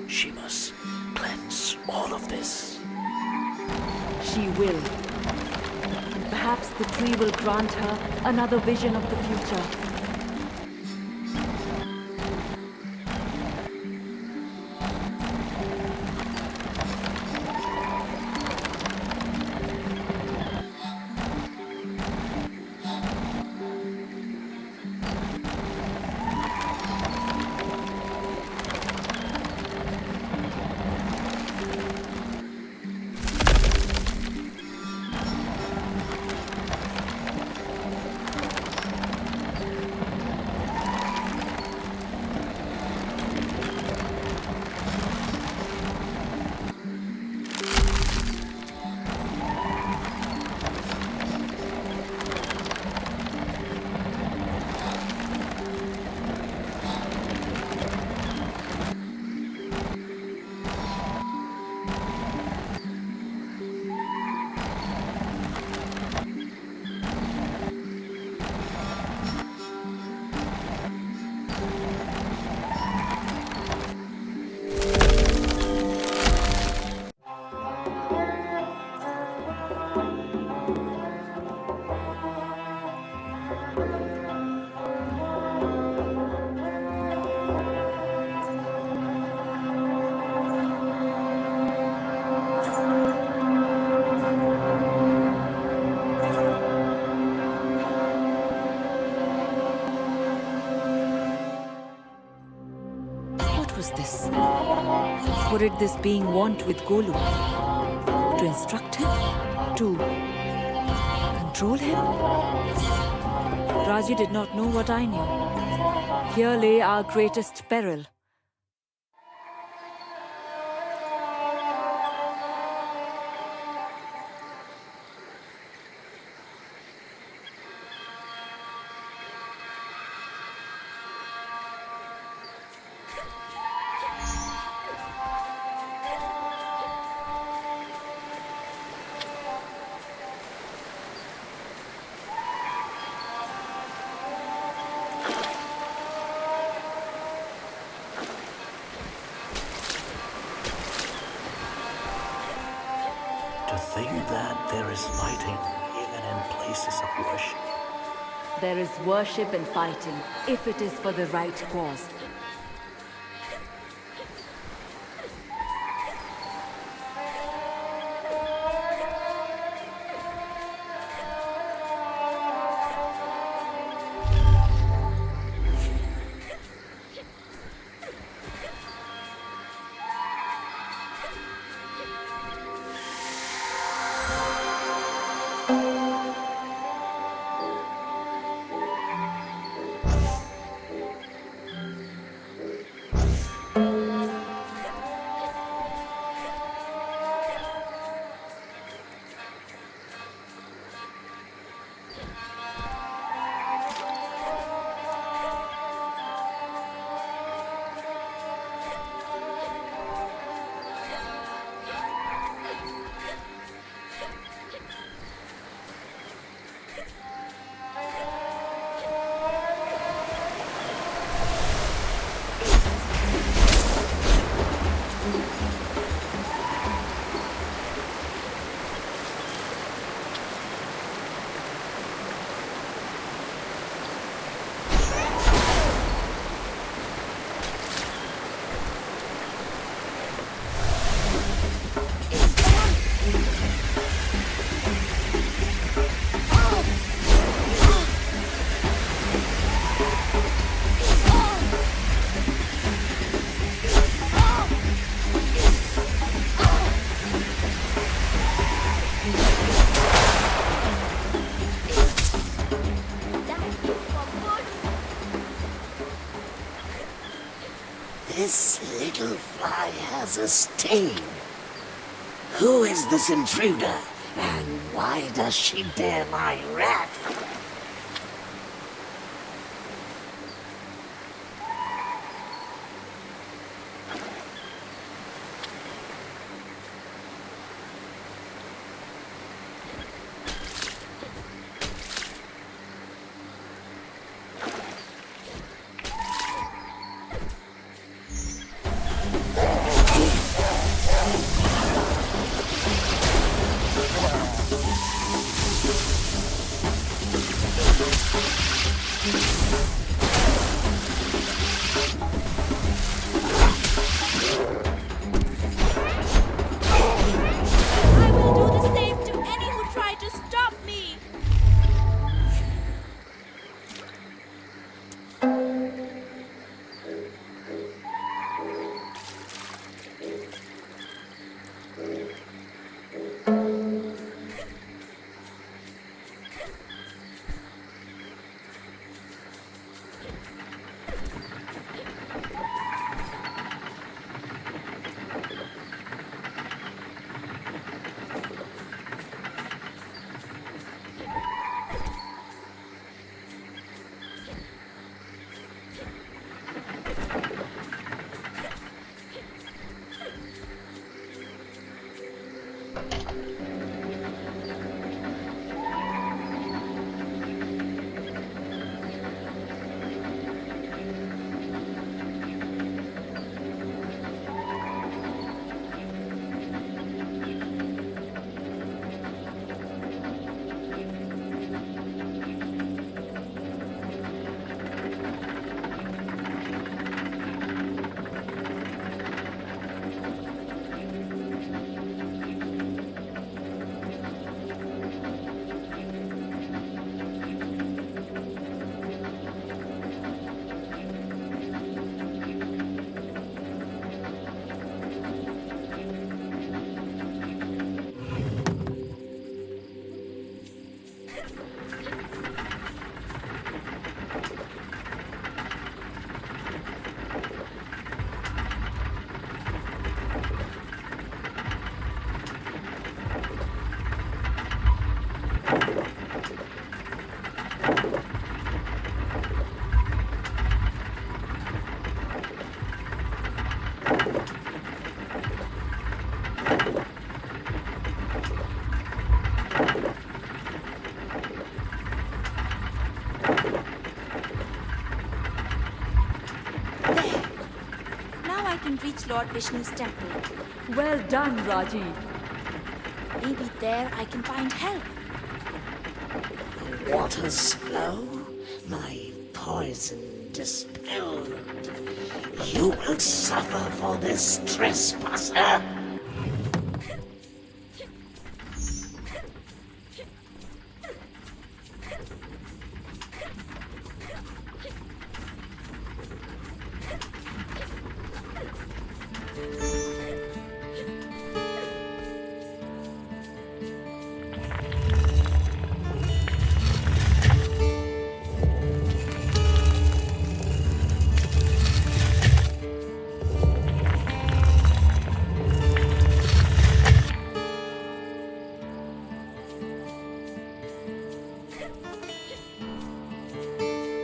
She must cleanse all of this. She will. And perhaps the tree will grant her another vision of the future. Was this? What did this being want with Golu? To instruct him? To control him? Raji did not know what I knew. Here lay our greatest peril. To think that there is fighting even in places of worship. There is worship and fighting, if it is for the right cause. This little fly has a sting. Who is this intruder, and why does she dare my rat? I will do the same to any who try to stop me. Reach Lord Vishnu's temple. Well done, Raji. Maybe there I can find help. Waters flow, my poison dispelled. You will suffer for this trespasser.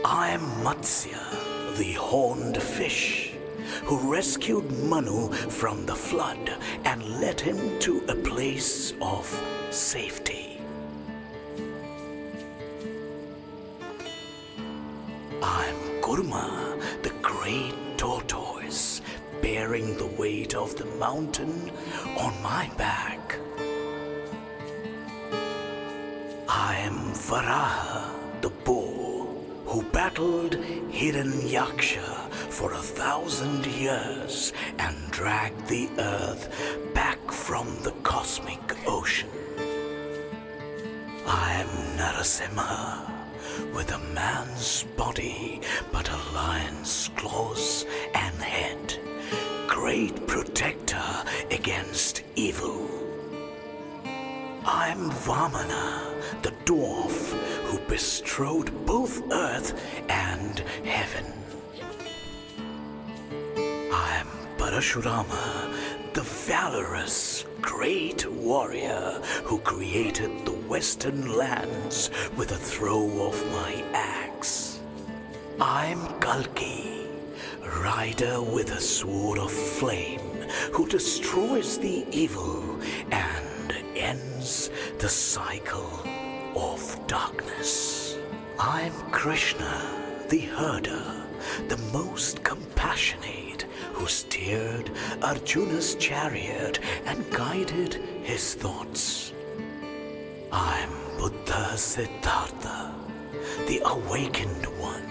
I'm Matsya, the horned fish, who rescued Manu from the flood and led him to a place of safety. I'm Kurma, the great tortoise, bearing the weight of the mountain on my back. I'm Varaha, the bull, who battled Hiranyaksha for 1,000 years and dragged the earth back from the cosmic ocean. I'm Narasimha, with a man's body but a lion's claws and head, great protector against evil. I'm Vamana, the dwarf who bestrode both earth and heaven. I am Parashurama, the valorous, great warrior who created the western lands with a throw of my axe. I'm Kalki, rider with a sword of flame who destroys the evil and ends the cycle of darkness. I'm Krishna, the herder, the most compassionate, who steered Arjuna's chariot and guided his thoughts. I'm Buddha Siddhartha, the awakened one,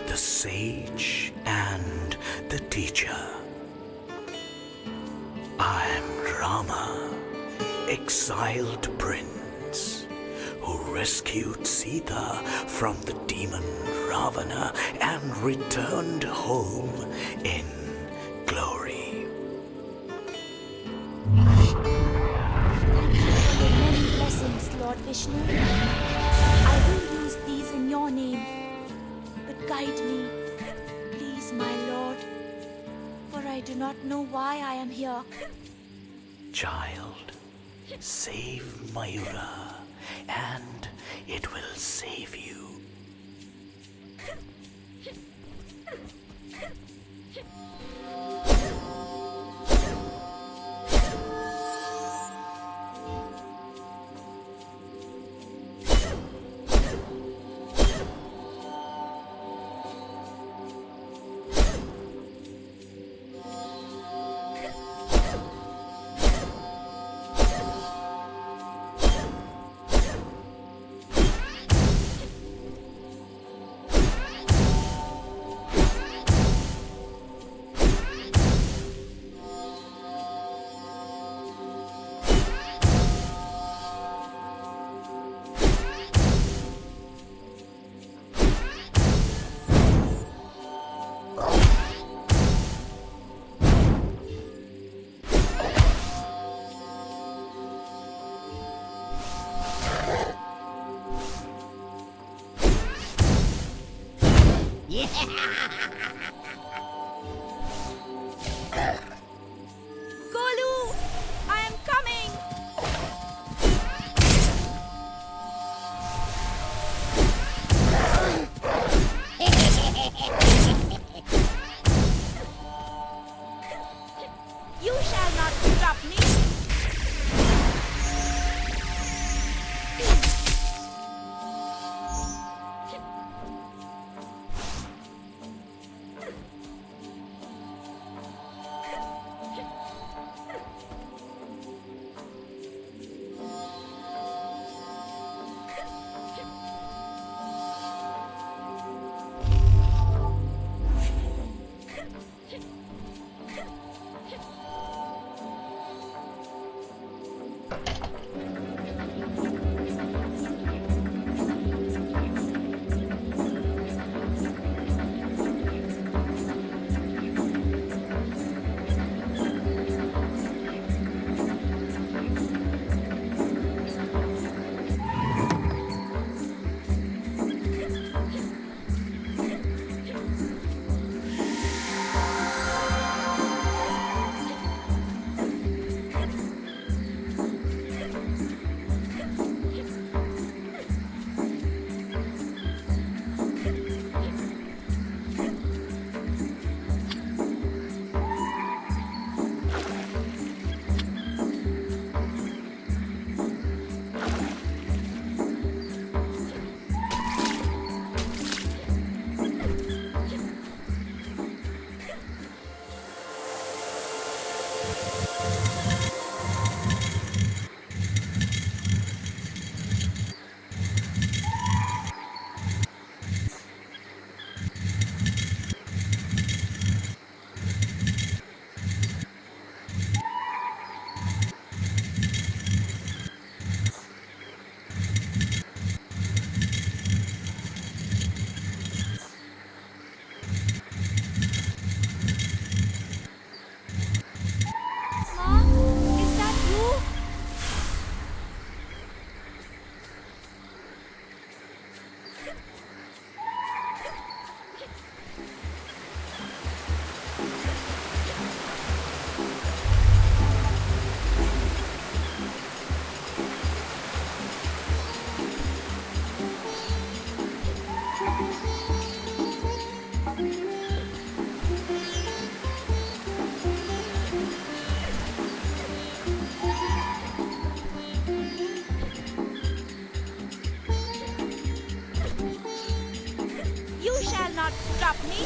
the sage and the teacher. I'm Rama, exiled prince, who rescued Sita from the demon Ravana and returned home in glory. Many blessings, Lord Vishnu. I will use these in your name. But guide me, please, my Lord, for I do not know why I am here. Child, save Mayura, and it will save you. stop me.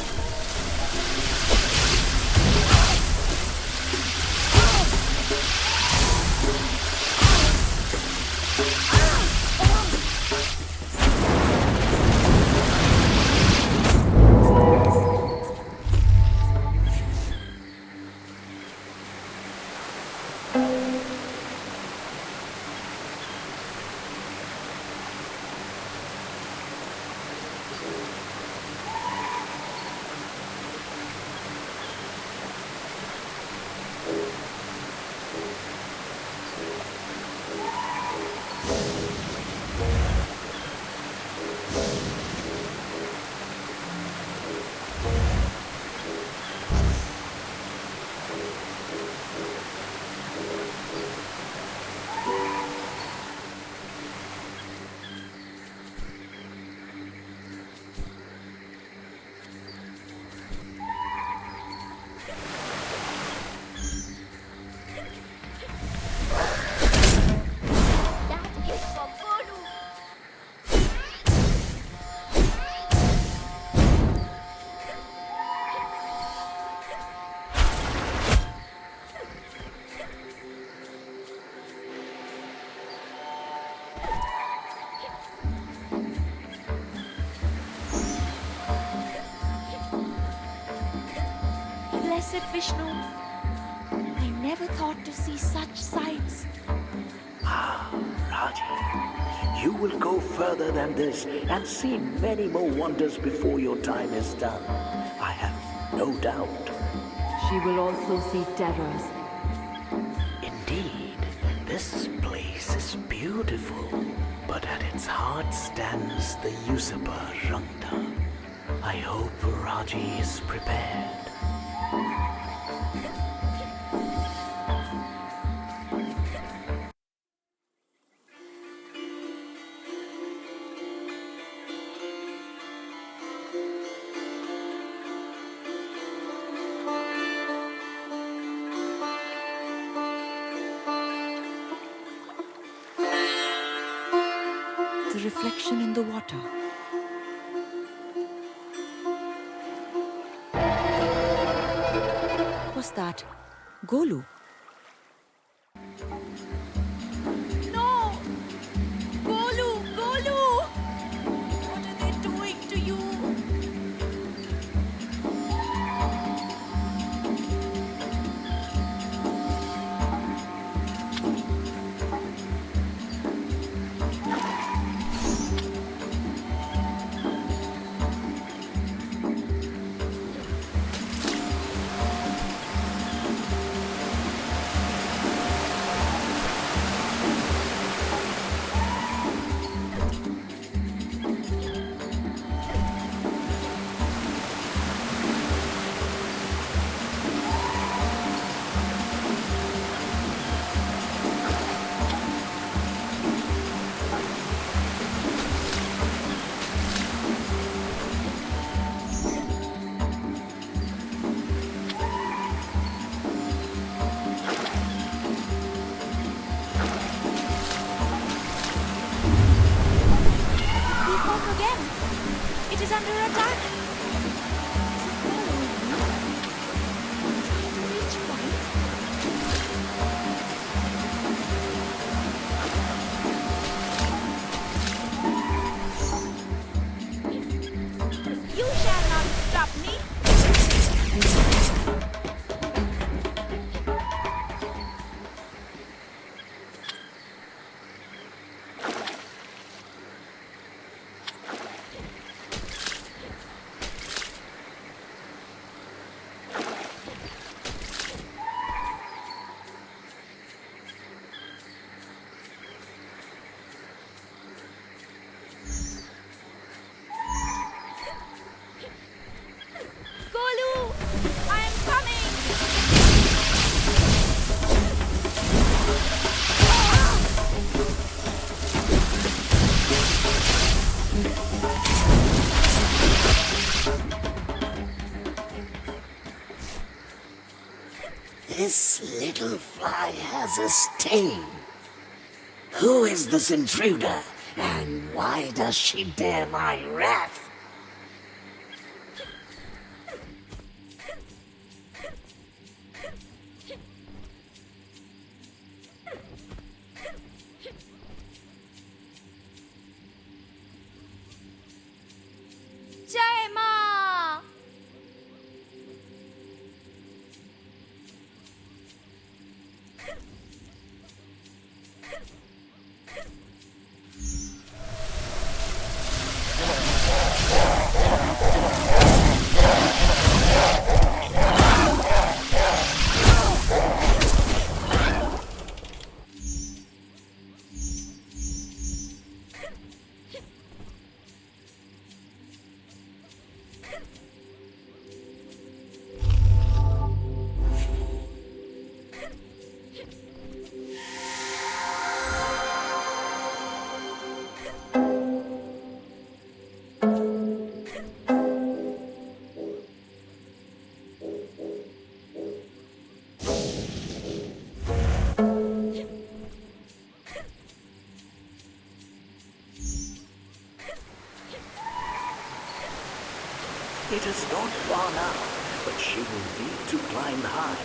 Blessed Vishnu, I never thought to see such sights. Raji, you will go further than this and see many more wonders before your time is done. I have no doubt. She will also see terrors. Indeed, this place is beautiful, but at its heart stands the usurper Rangda. I hope Raji is prepared. The reflection in the water. What's that? Golu. No! Golu! Golu! What are they doing to you? It is under attack. Is it following me? Trying to reach point? You shall not stop me. Golu! I am coming! This little fly has a sting. Who is this intruder, and why does she dare my wrath? It is not far now, but she will need to climb high.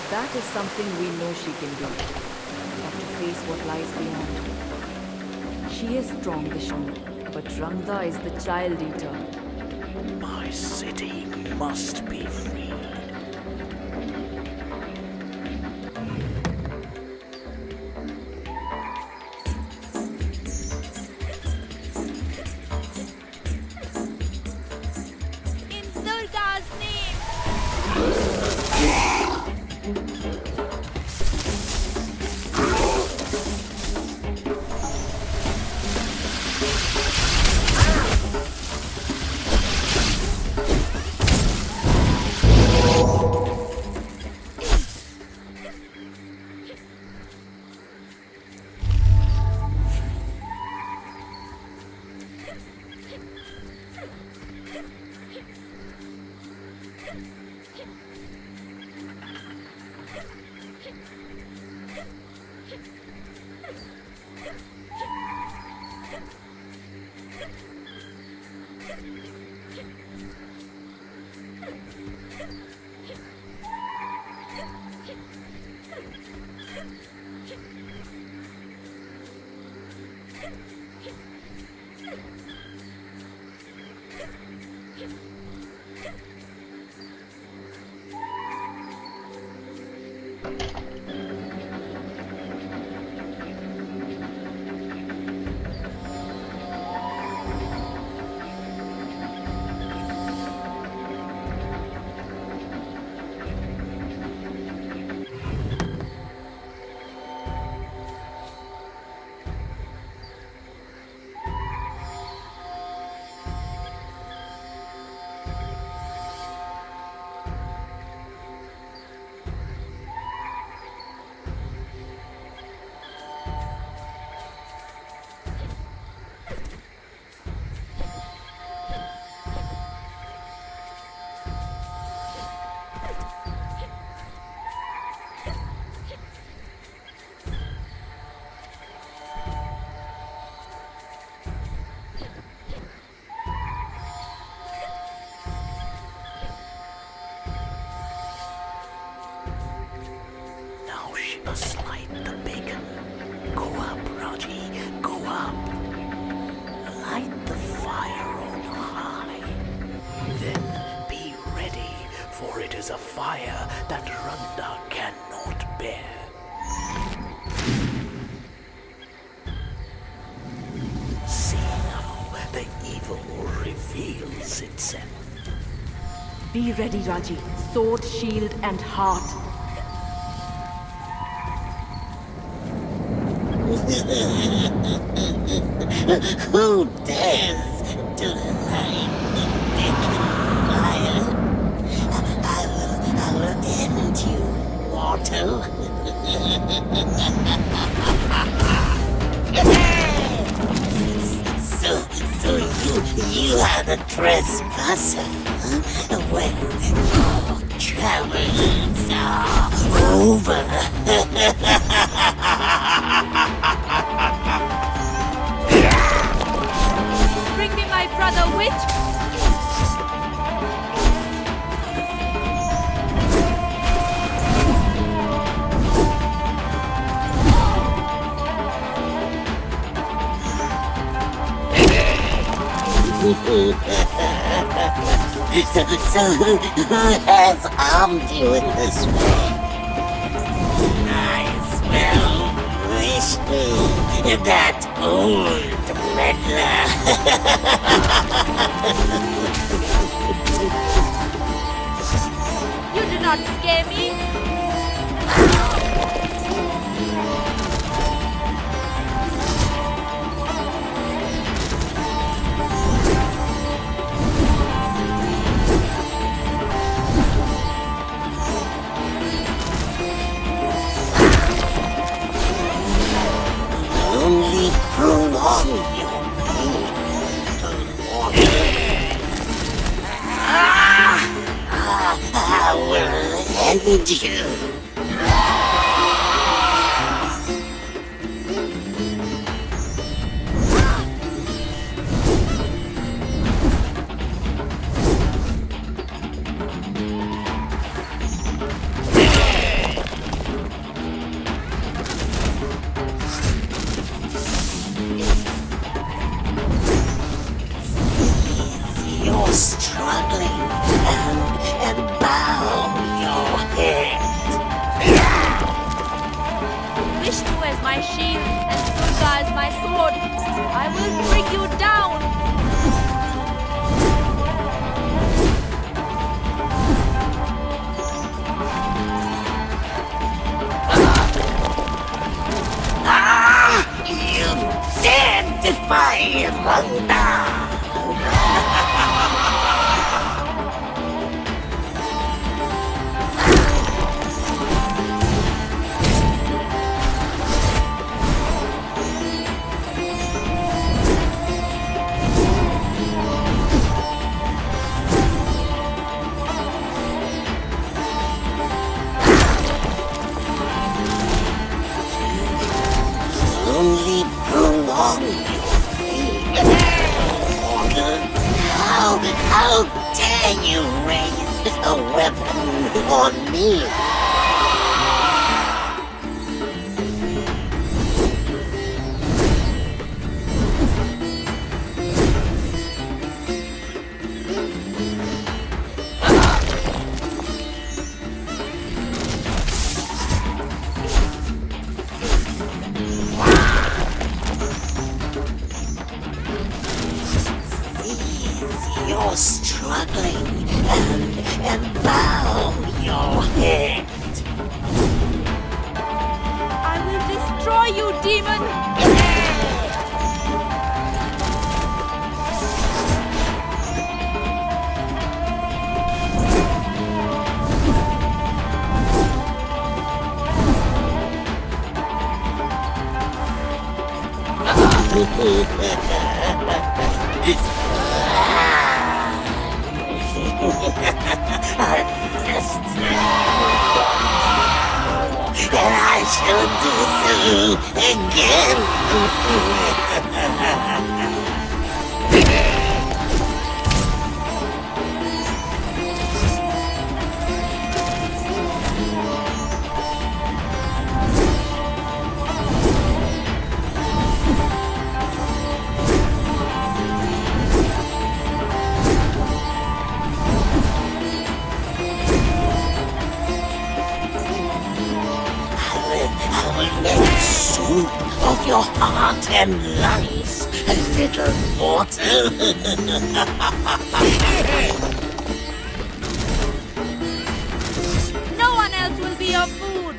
That is something we know she can do. But to face what lies beyond. She is strong, Vishnu, but Rangda is the child eater. My city must be freed. In Durga's name! Now she must light the beacon. Go up, Raji, go up. Light the fire on high. Then be ready, for it is a fire that Randa cannot bear. See now, the evil reveals itself. Be ready, Raji. Sword, shield, and heart. Who dares to light the beacon fire? I will end you, mortal. So you are the trespasser. Well, your travels are over. Bring me my brother, witch! So who has armed you in this way? I smell Vishnu, that old meddler. You do not scare me! Only prolong your pain. I will end you. will bring you down! You dare defy Manda! Only prolong your order. How dare you raise a weapon on me? You're struggling and bow your head. I will destroy you, demon! And I shall do so again. I will make soup of your heart and lungs, a little water. No one else will be your food!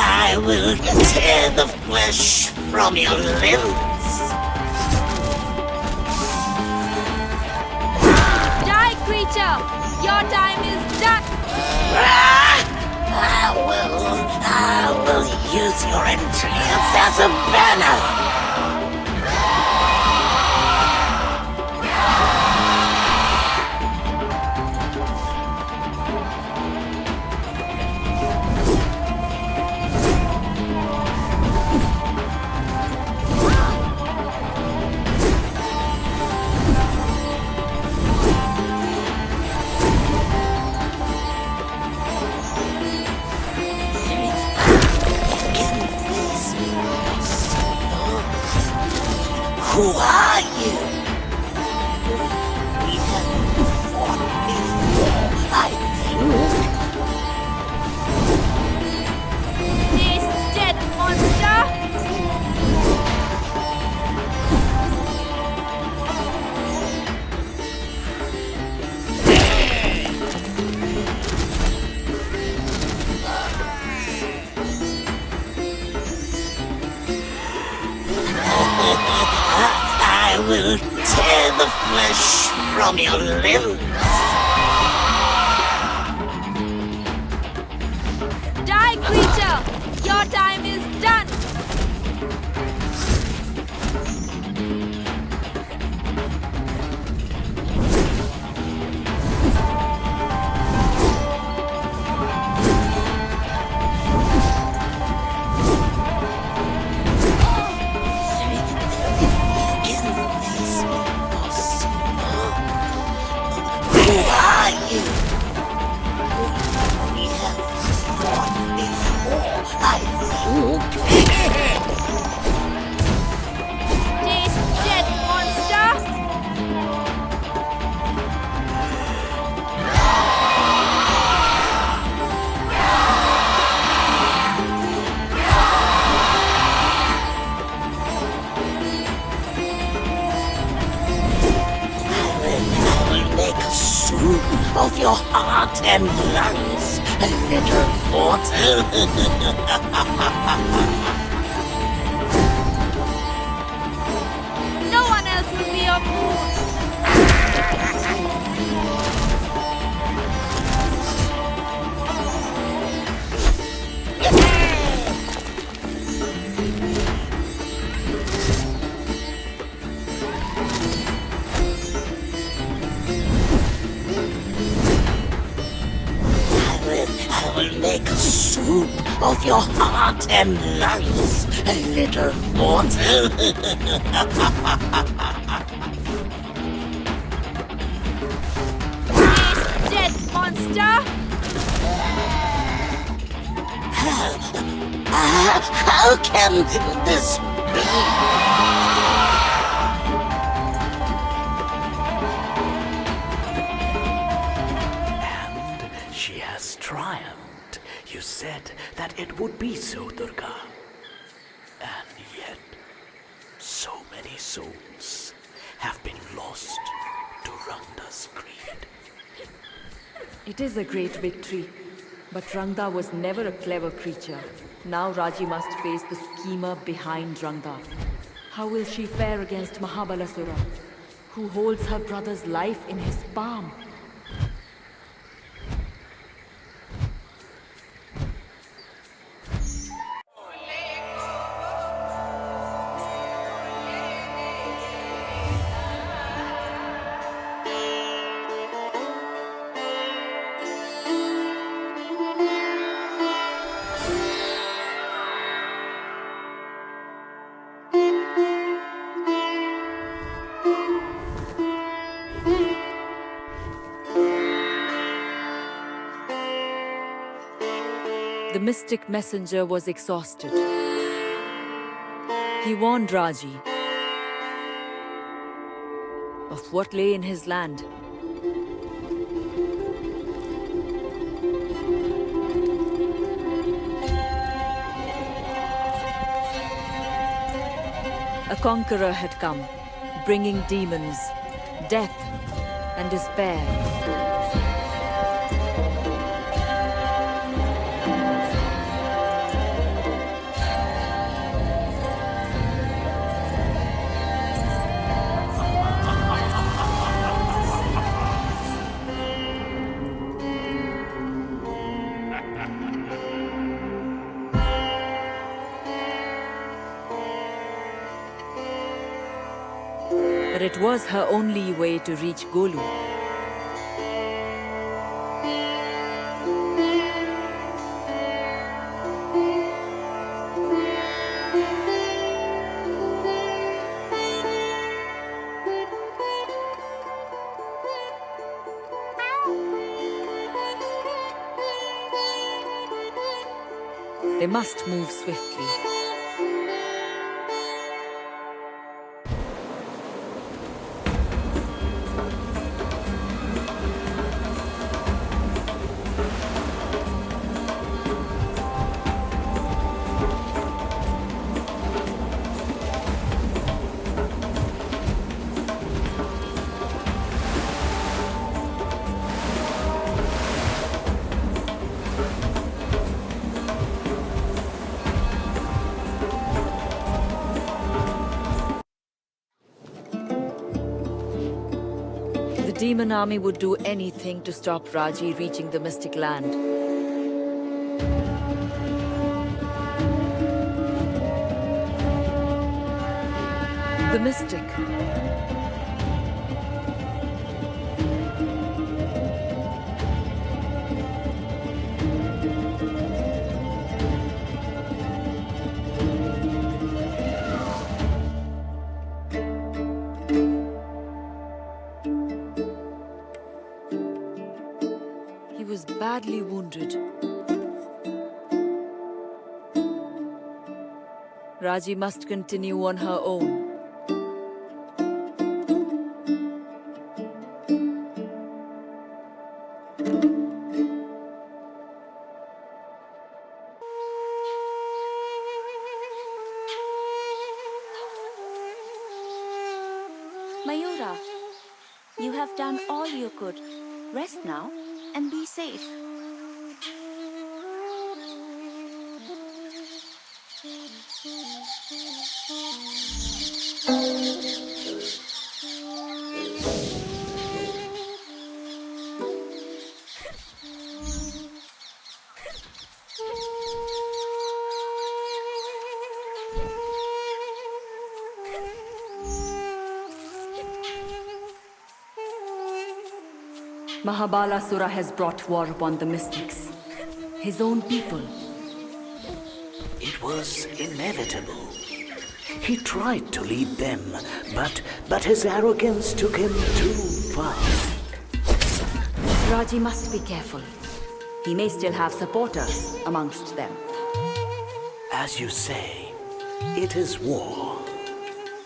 I will tear the flesh from your limbs. Die, creature! Your time is done! I will use your entrails as a banner. Who are you? We have fought before, I think. Taste dead, monster! I will tear the flesh from your limbs. Die, creature! Your time is done! Who are you? We have fought before, I think. heart and lungs, little mortal. No one else will be your fool. I will make a soup of your heart and lungs, little mortal. Dead monster! How can this be? And she has triumphed. You said that it would be so, Durga. And yet, so many souls have been lost to Rangda's greed. It is a great victory, but Rangda was never a clever creature. Now Raji must face the schemer behind Rangda. How will she fare against Mahabalasura, who holds her brother's life in his palm? The mystic messenger was exhausted. He warned Raji of what lay in his land. A conqueror had come, bringing demons, death, and despair. But it was her only way to reach Golu. They must move swiftly. The demon army would do anything to stop Raji reaching the mystic land. The mystic. He was badly wounded. Raji must continue on her own. Mayura, you have done all you could. Rest now. and be safe. Mahabharata has brought war upon the mystics, his own people. It was inevitable. He tried to lead them, but his arrogance took him too far. Raji must be careful. He may still have supporters amongst them. As you say, it is war.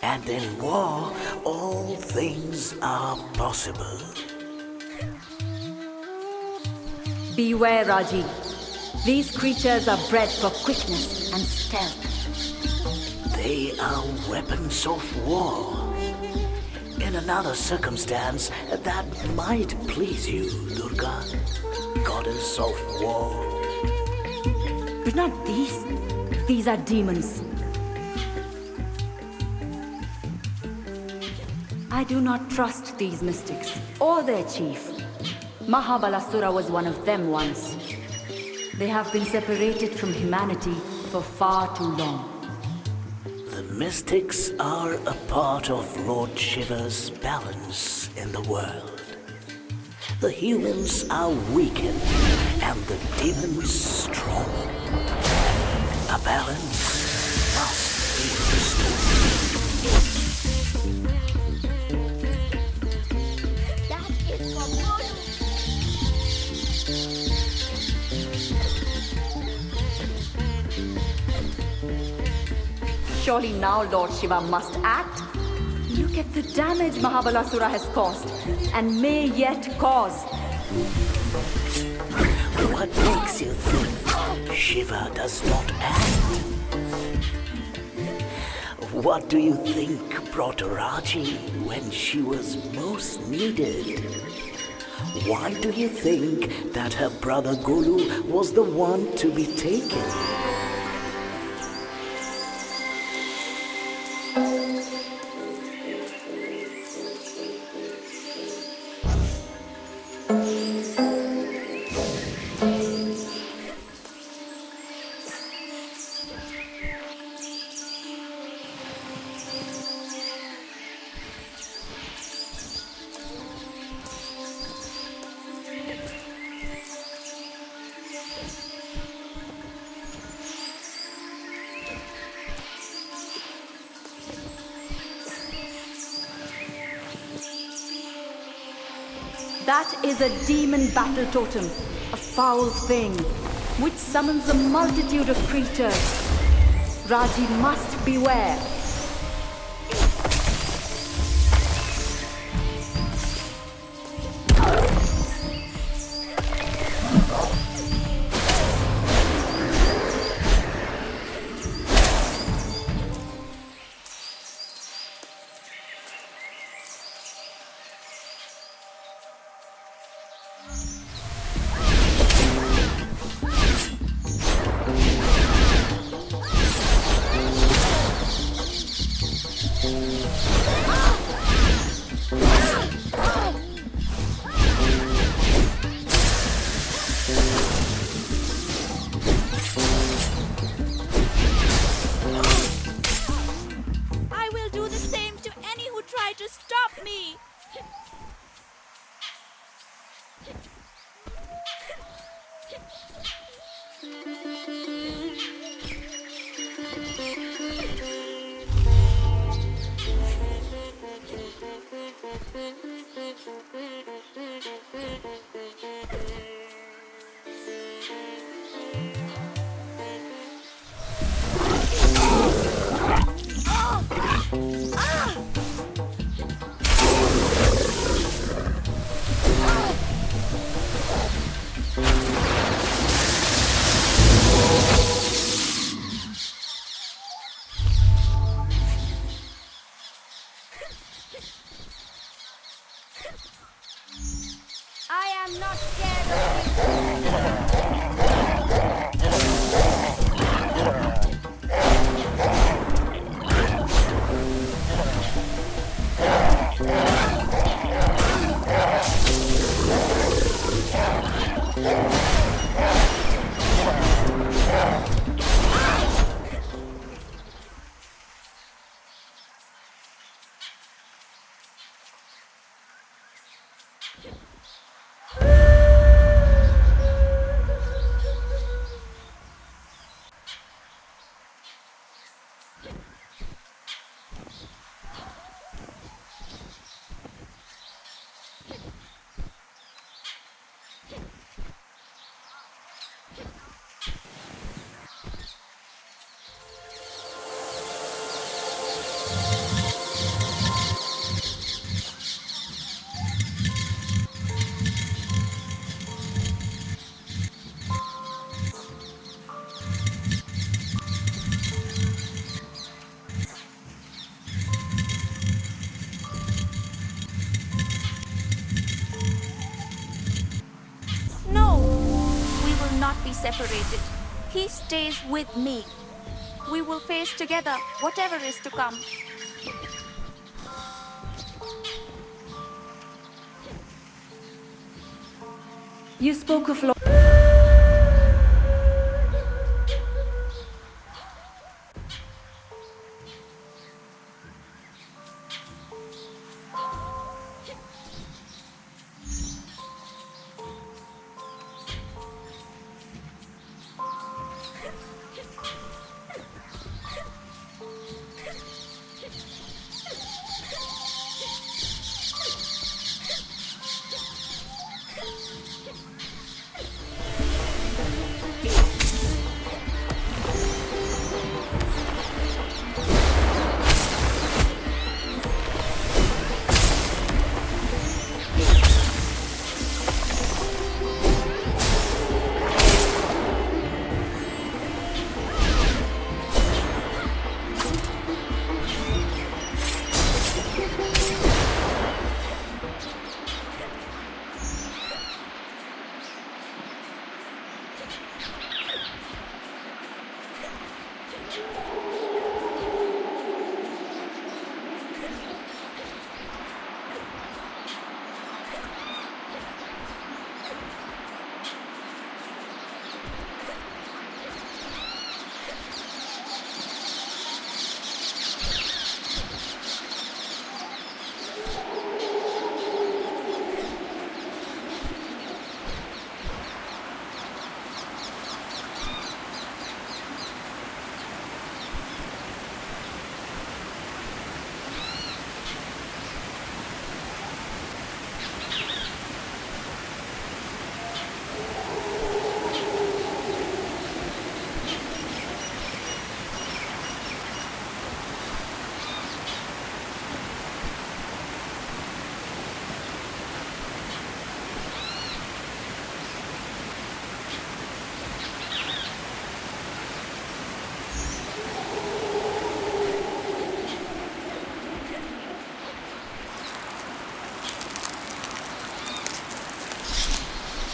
And in war, all things are possible. Beware, Raji. These creatures are bred for quickness and stealth. They are weapons of war. In another circumstance, that might please you, Durga, goddess of war. But not these. These are demons. I do not trust these mystics or their chief. Mahabharata was one of them once. They have been separated from humanity for far too long. The mystics are a part of Lord Shiva's balance in the world. The humans are weakened and the demons strong. A balance must be restored. That is for Guru. Surely now Lord Shiva must act. Look at the damage Mahabharata has caused and may yet cause. What makes you think Shiva does not act? What do you think brought Raji when she was most needed? Why do you think that her brother Golu was the one to be taken? That is a demon battle totem, a foul thing, which summons a multitude of creatures. Raji must beware. separated. He stays with me. We will face together whatever is to come. You spoke of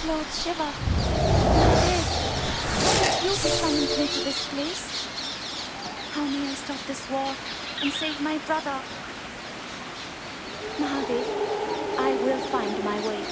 Lord Shiva, you summoned me to this place. How may I stop this war and save my brother? Mahadev, I will find my way.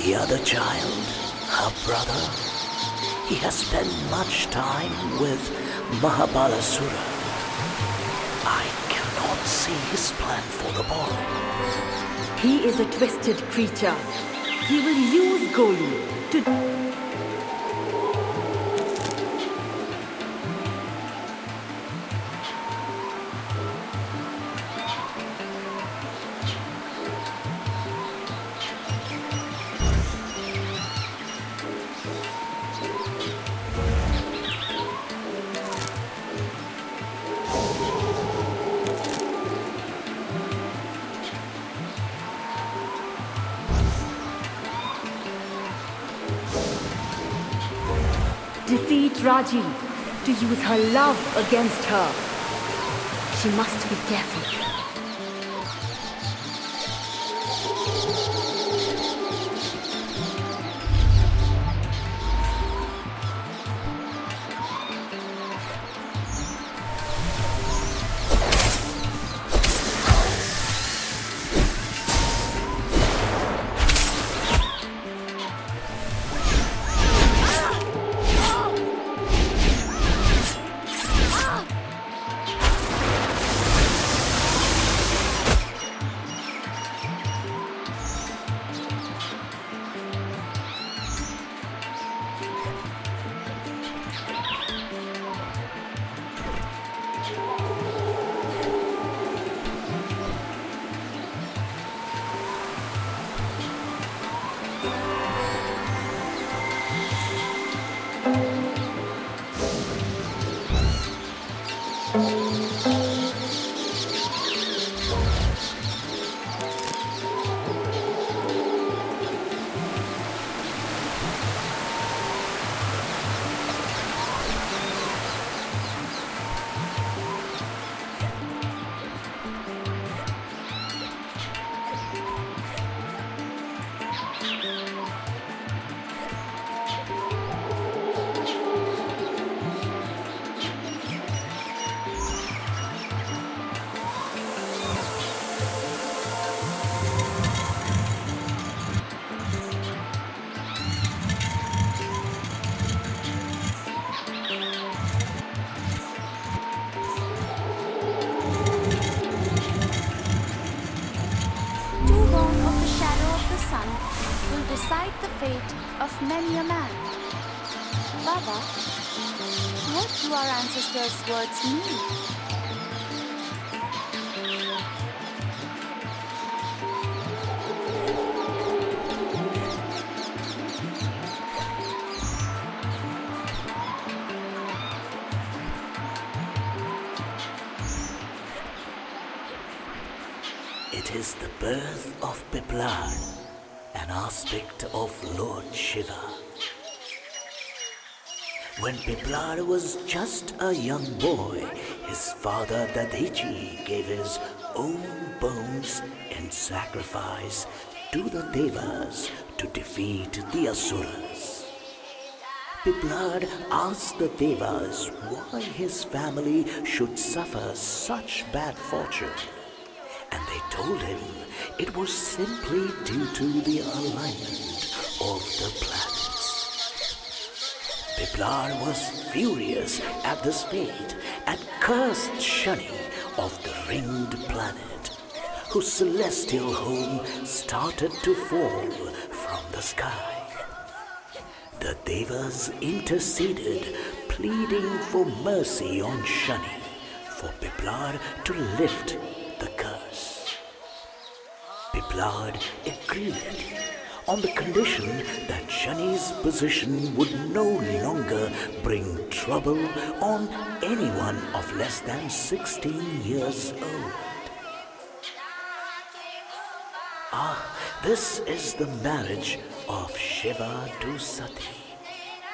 The other child, her brother, he has spent much time with Mahabalasura. I cannot see his plan for the boy. He is a twisted creature. He will use Golu to... defeat Raji, to use her love against her. She must be careful. Decide the fate of many a man. Baba, what do our ancestors' words mean? It is the birth of Piplad, an aspect of Lord Shiva. When Piplad was just a young boy, his father Dadichi gave his own bones in sacrifice to the Devas to defeat the Asuras. Piplad asked the Devas why his family should suffer such bad fortune, and they told him it was simply due to the alignment of the planets. Piplad was furious at this fate and cursed Shani of the ringed planet, whose celestial home started to fall from the sky. The Devas interceded, pleading for mercy on Shani, for Piplad to lift the curse. Piplad agreed on the condition that Shani's position would no longer bring trouble on anyone of less than 16 years old. This is the marriage of Shiva to Sati,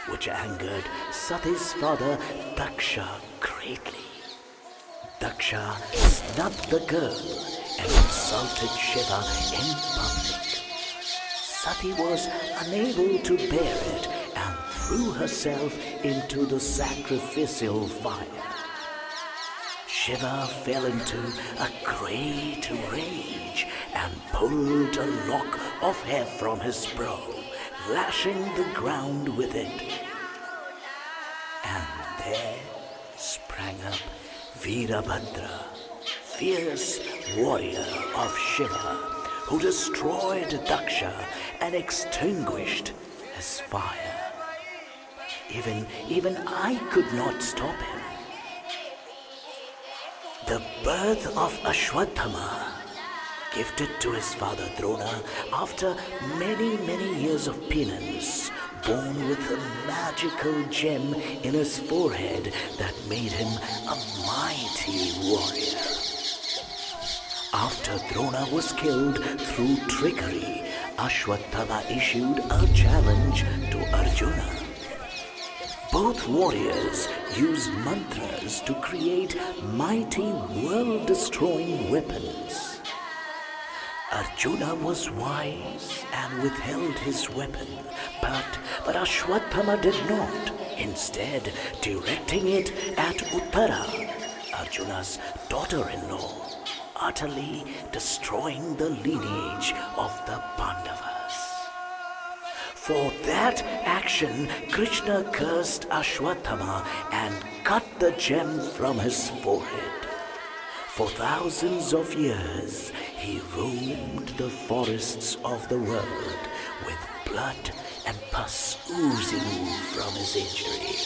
which angered Sati's father Daksha greatly. Daksha snubbed the girl and insulted Shiva in public. Sati was unable to bear it and threw herself into the sacrificial fire. Shiva fell into a great rage and pulled a lock of hair from his brow, lashing the ground with it. And there sprang up Veerabhadra, fierce warrior of Shiva, who destroyed Daksha and extinguished his fire. Even I could not stop him. The birth of Ashwatthama, gifted to his father Drona after many years of penance, born with a magical gem in his forehead that made him a mighty warrior. After Drona was killed through trickery, Ashwatthama issued a challenge to Arjuna. Both warriors used mantras to create mighty world-destroying weapons. Arjuna was wise and withheld his weapon, but Ashwatthama did not, instead directing it at Uttara, Arjuna's daughter-in-law, utterly destroying the lineage of the Pandavas. For that action, Krishna cursed Ashwatthama and cut the gem from his forehead. For thousands of years, he roamed the forests of the world with blood and pus oozing from his injury.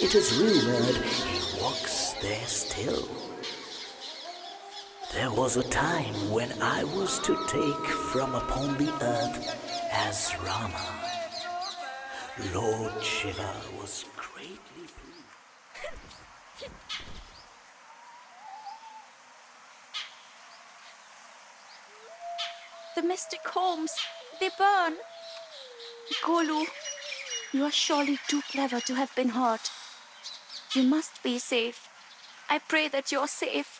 It is rumored he walks there still. There was a time when I was to take from upon the earth as Rama. Lord Shiva was greatly pleased. The mystic homes, they burn. Golu, you are surely too clever to have been hurt. You must be safe. I pray that you're safe.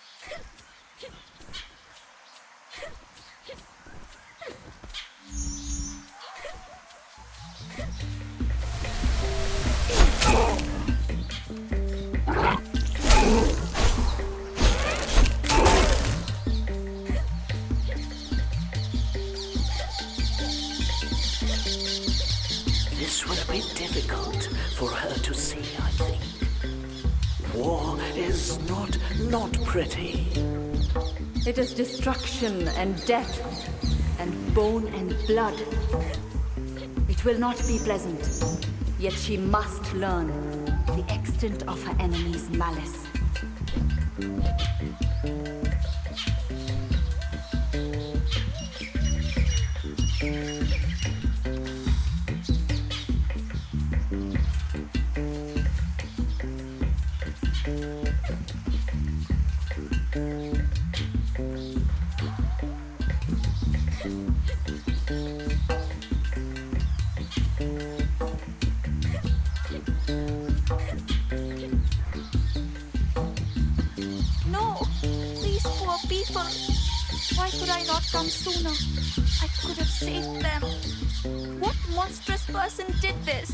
This will be difficult for her to see, I think. War is not pretty. It is destruction and death and bone and blood. It will not be pleasant, yet she must learn the extent of her enemy's malice. No, these poor people. Why could I not come sooner? I could have saved them. What monstrous person did this?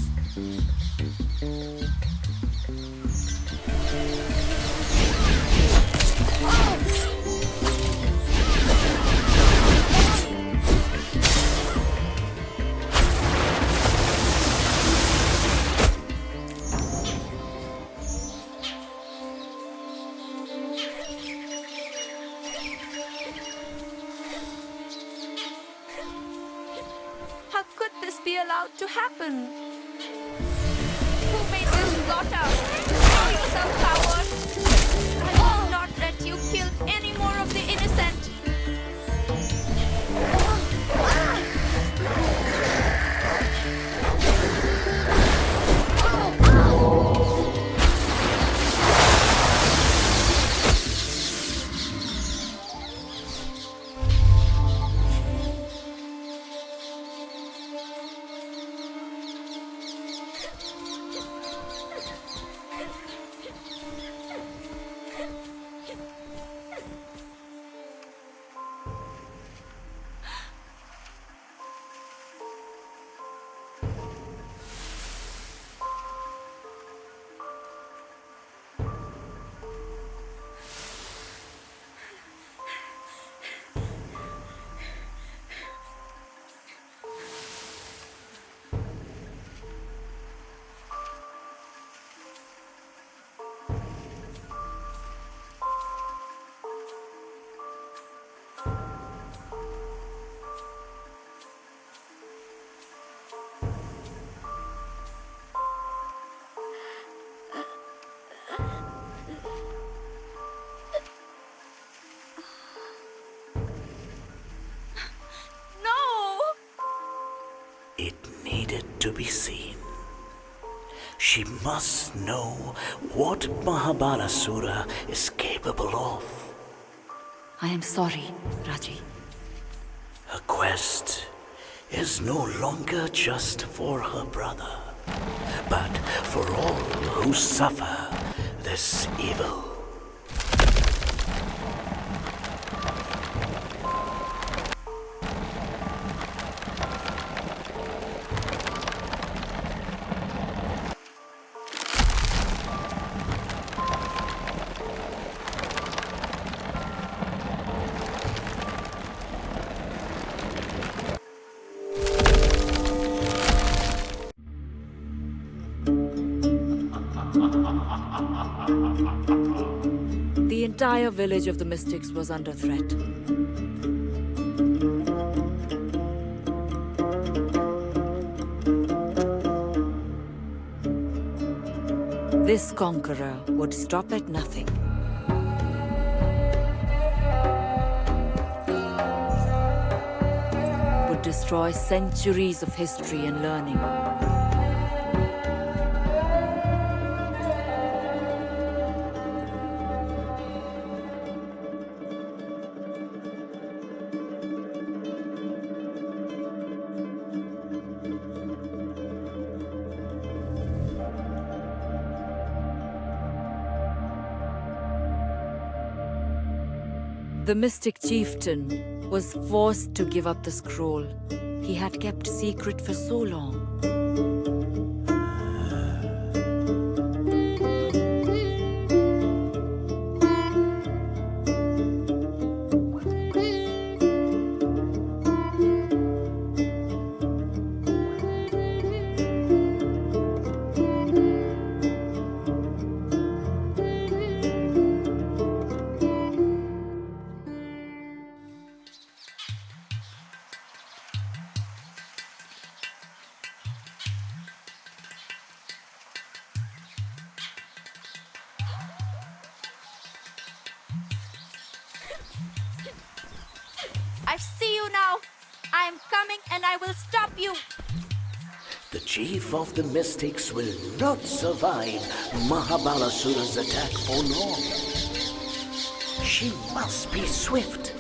How could this be allowed to happen? Who made this slaughter? Show yourself, coward! I will not let you kill any more of the innocent! It needed to be seen. She must know what Mahabharasura is capable of. I am sorry, Raji. Her quest is no longer just for her brother. but for all who suffer this evil. The entire village of the mystics was under threat. This conqueror would stop at nothing. Would destroy centuries of history and learning. The mystic chieftain was forced to give up the scroll he had kept secret for so long. I see you now. I am coming and I will stop you. The chief of the mystics will not survive Mahabalasura's attack for long. She must be swift.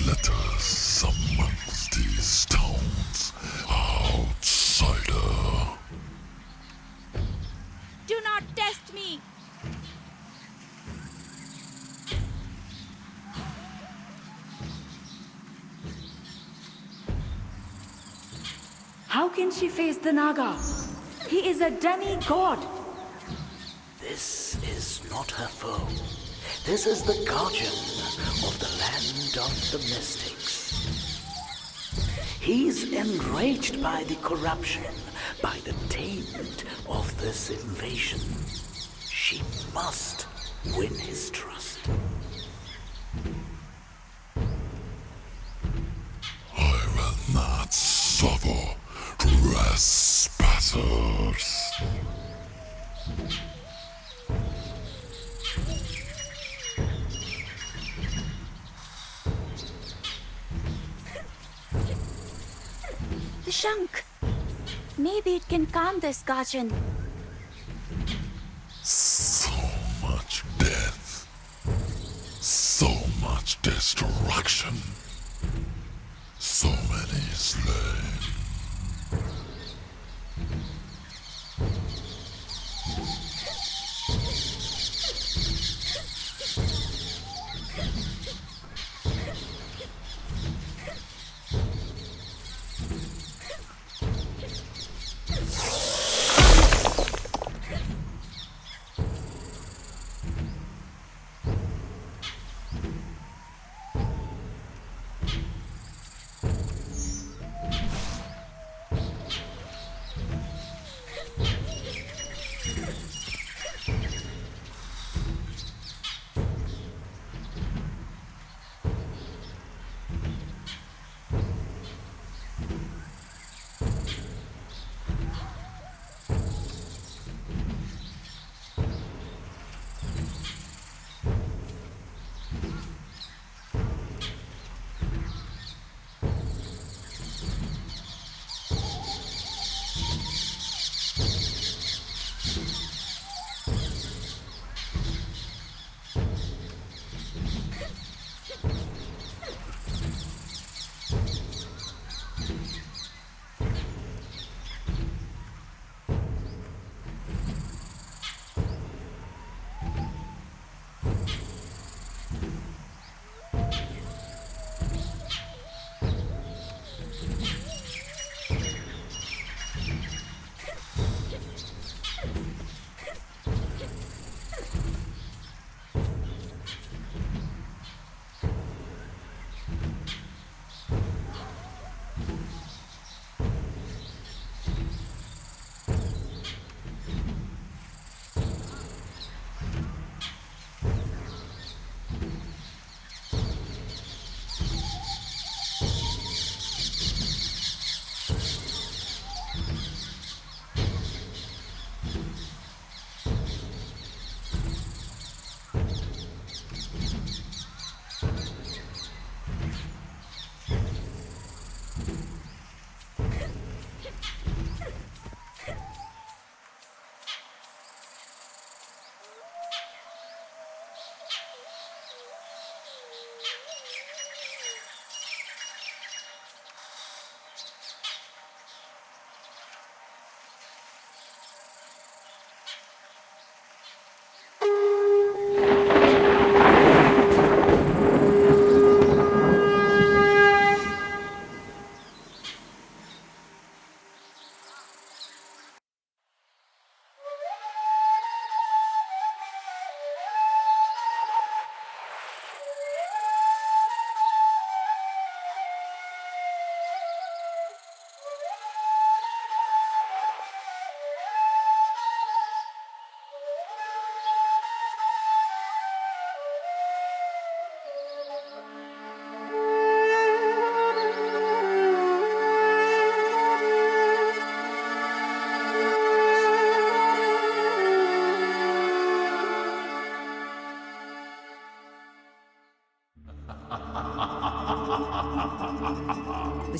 Letters amongst these towns, outsider. Do not test me. How can she face the Naga? He is a demigod. This is not her foe. This is the guardian of the land of the mystics. He's enraged by the corruption, by the taint of this invasion. She must win his trust. I will not suffer trespassers. The Shank. Maybe it can calm this guardian. So much death. So much destruction. So many slain.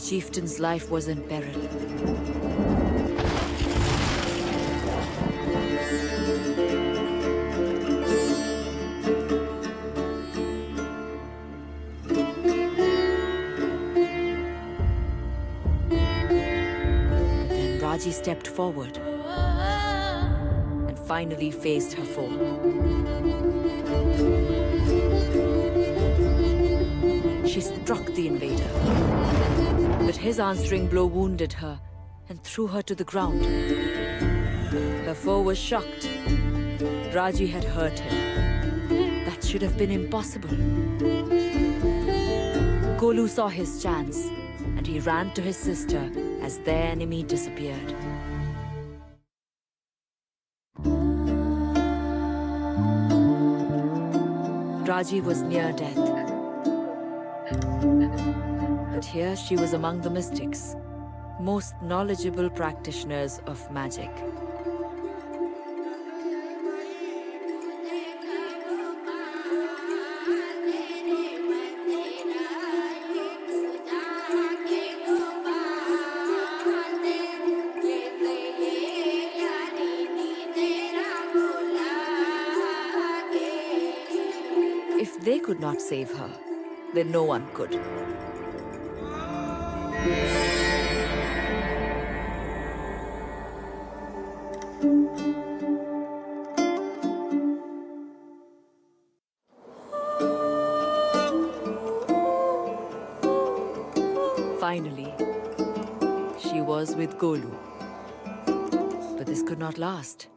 chieftain's life was in peril. But then Raji stepped forward and finally faced her foe. She struck the invader, but his answering blow wounded her and threw her to the ground. Her foe was shocked. Raji had hurt him. That should have been impossible. Golu saw his chance, and he ran to his sister as their enemy disappeared. Raji was near death. But here she was among the mystics, most knowledgeable practitioners of magic. If they could not save her, then no one could. Finally, she was with Golu. But this could not last.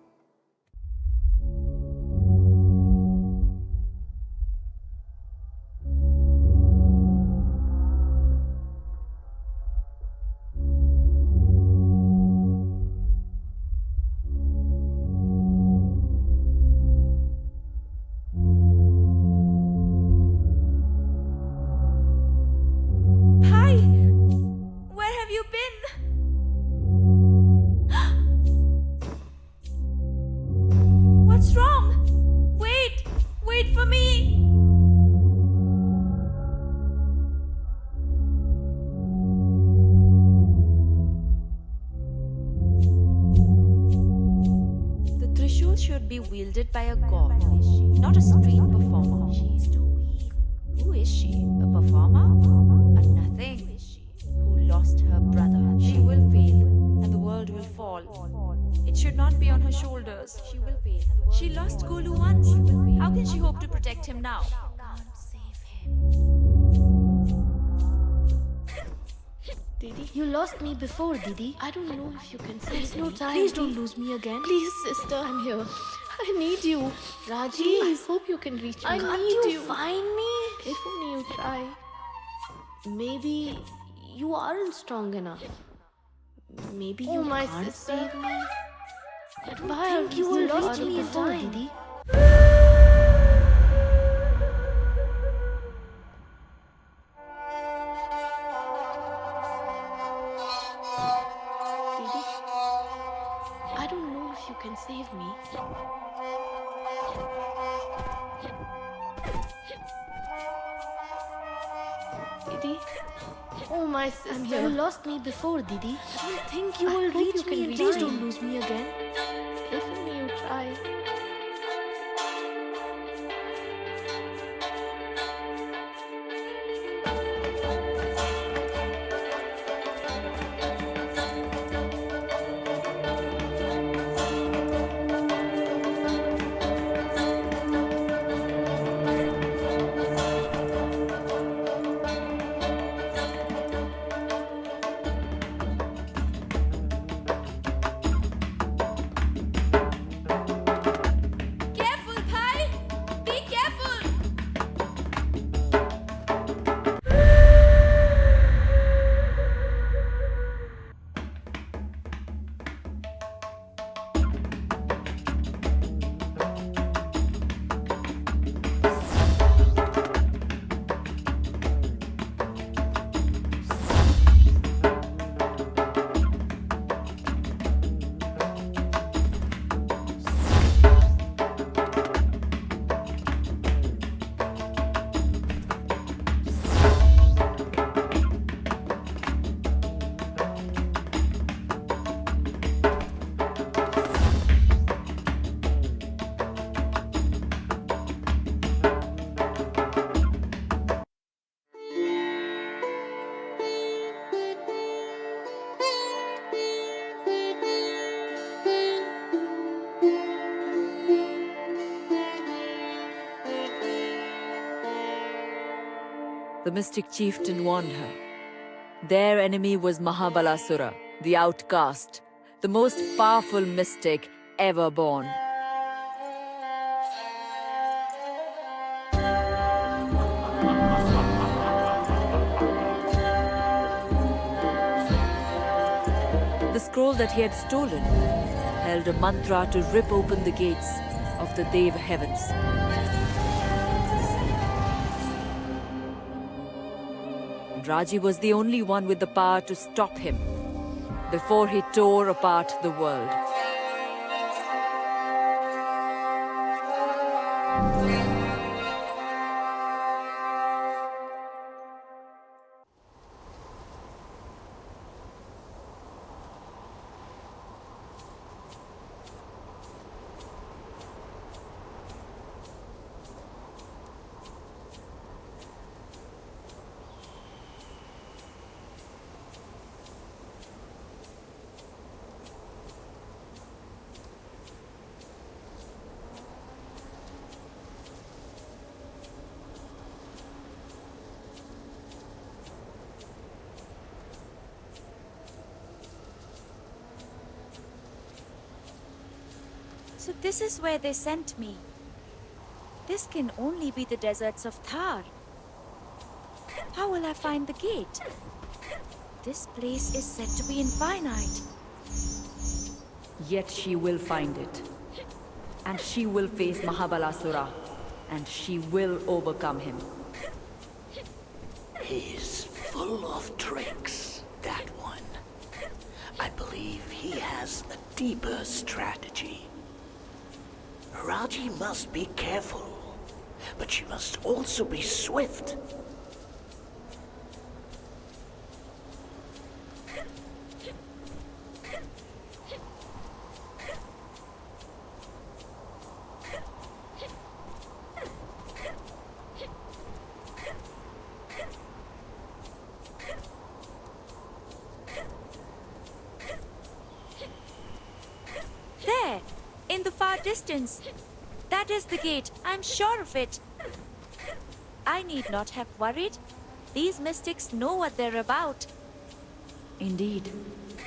Hi! Where have you been? What's wrong? Wait! Wait for me! The Trishul should be wielded by a god, not a street performer. She's too weak. Who is she? A performer? A nothing. Who lost her brother? She will fail, and the world will fall. It should not be on her shoulders. She will fail. She lost Golu once. How can she hope to protect him now? Can't save him. Didi, you lost me before, Didi. I don't know if you can save me. There's no time. Please don't lose me again. Please, sister, I'm here. I need you. Raji, I hope you can reach me. I need you. Find me. If only you try. Maybe you aren't strong enough. Maybe you can't save me. But why think you will reach me in time, Didi? Didi, I don't know if you can save me. Didi, oh my sister, you lost me before, Didi. I don't think you will reach me in time. Please don't lose me again. If only you try. The mystic chieftain warned her. Their enemy was Mahabalasura, the outcast, the most powerful mystic ever born. The scroll that he had stolen held a mantra to rip open the gates of the Dev heavens. Raji was the only one with the power to stop him before he tore apart the world. So this is where they sent me. This can only be the deserts of Thar. How will I find the gate? This place is said to be infinite. Yet she will find it. And she will face Mahabalasura. And she will overcome him. He's full of tricks, that one. I believe he has a deeper strategy. Raji must be careful, but she must also be swift. There, in the far distance. That is the gate, I'm sure of it. I need not have worried. These mystics know what they're about. Indeed,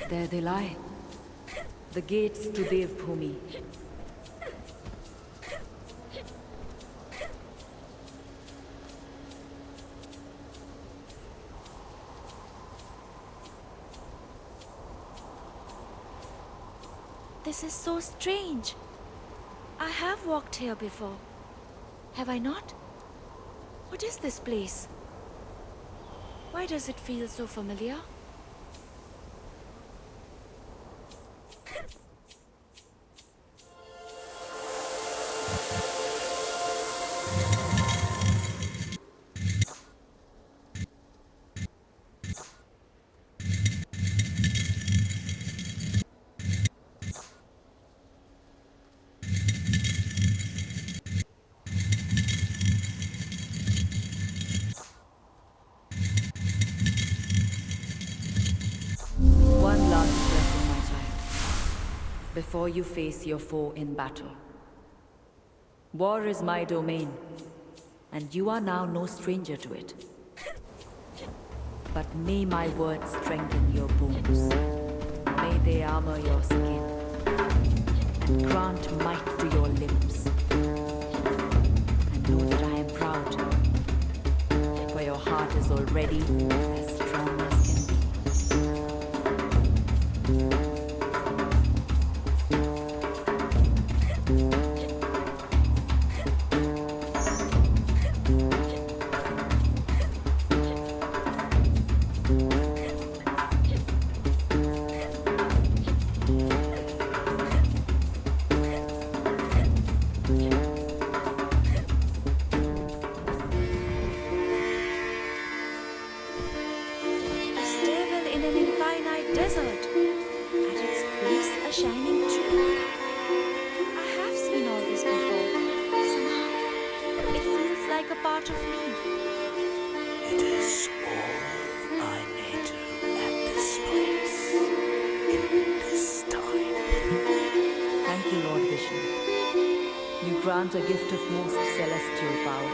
there they lie. The gates to Devbhumi. This is so strange. I have walked here before. Have I not? What is this place? Why does it feel so familiar? One last lesson, my child, before you face your foe in battle. War is my domain, and you are now no stranger to it. But may my words strengthen your bones. May they armor your skin, and grant might to your limbs. And know that I am proud, for your heart is already as strong as can be. grant a gift of most celestial power.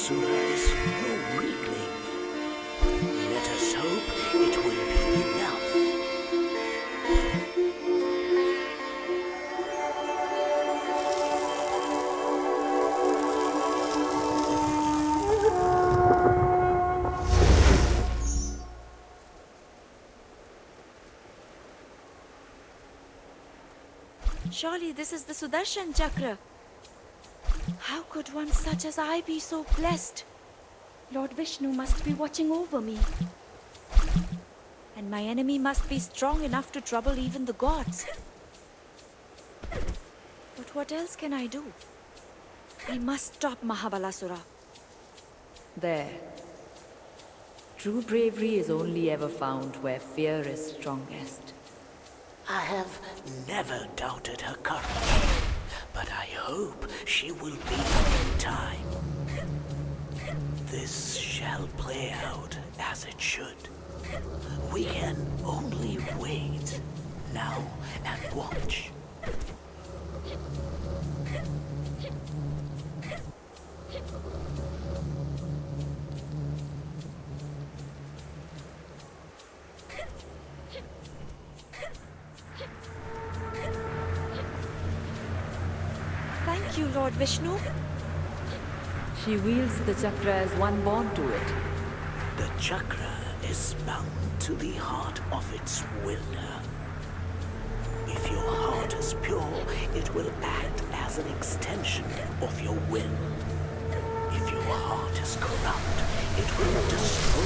Mahabharasura is no weakling. Let us hope it will be enough. Surely this is the Sudarshan Chakra. How could one such as I be so blessed? Lord Vishnu must be watching over me. And my enemy must be strong enough to trouble even the gods. But what else can I do? I must stop Mahabharasura. There. True bravery is only ever found where fear is strongest. I have never doubted her courage, but I hope she will be in time. This shall play out as it should. We can only wait now and watch. Thank you, Lord Vishnu. She wields the chakra as one born to it. The chakra is bound to the heart of its wielder. If your heart is pure, it will act as an extension of your will. If your heart is corrupt, it will destroy.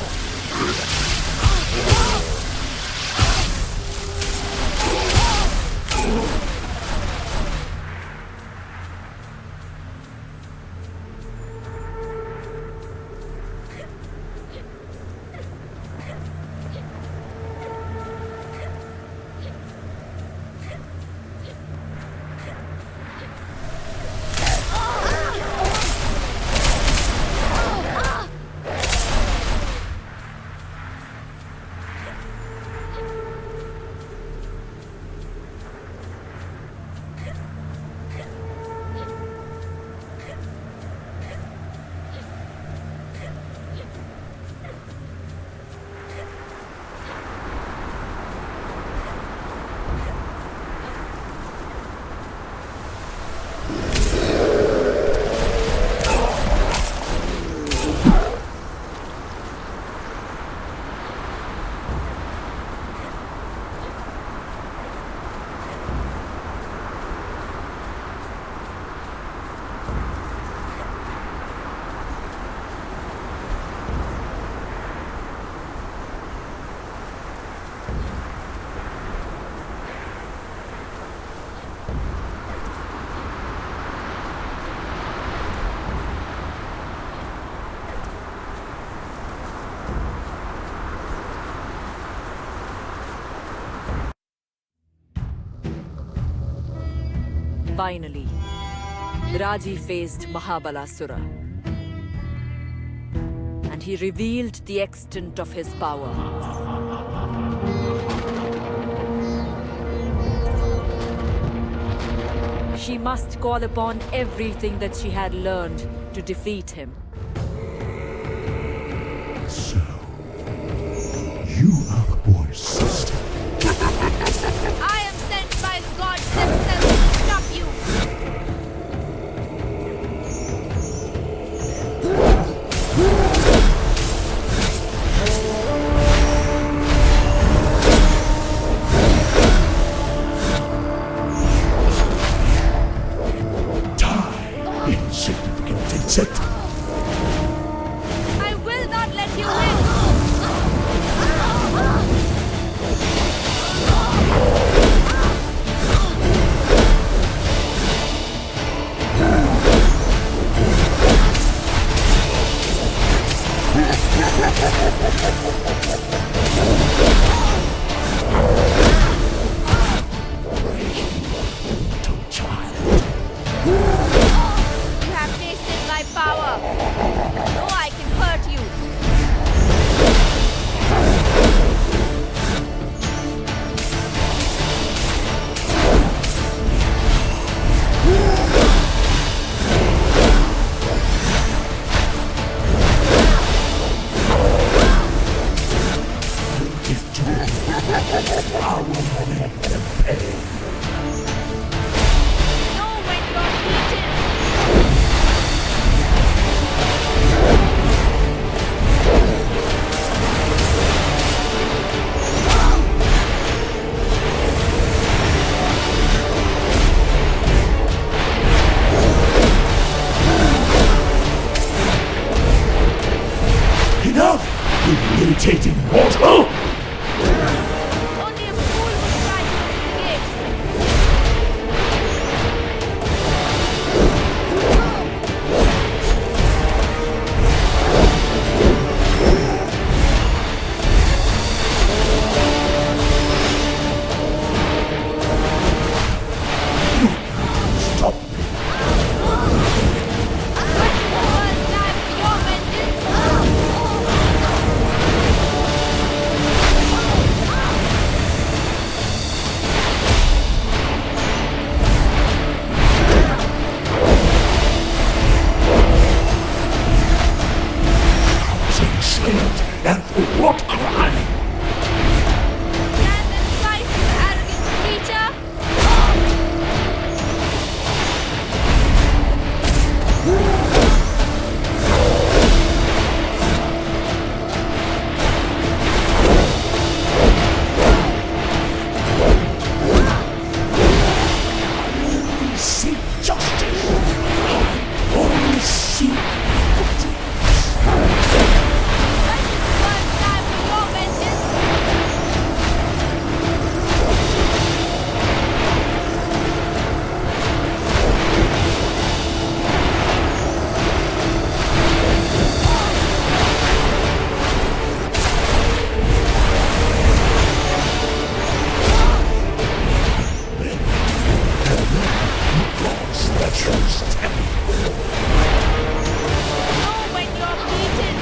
Finally, Raji faced Mahabharasura. And he revealed the extent of his power. She must call upon everything that she had learned to defeat him. So, you are the boy's sister. I am sent by the gods themselves to stop you! Die, insignificant insect. I will not let you win! hesitating mortal! Only a fool would try to open the gate. Stop! One time for your vengeance. Enslaved, and for what crime? Stand and fight, you arrogant creature! Seek justice! I only seek justice! One time for your vengeance. Gods that you stand. Know when you're beaten.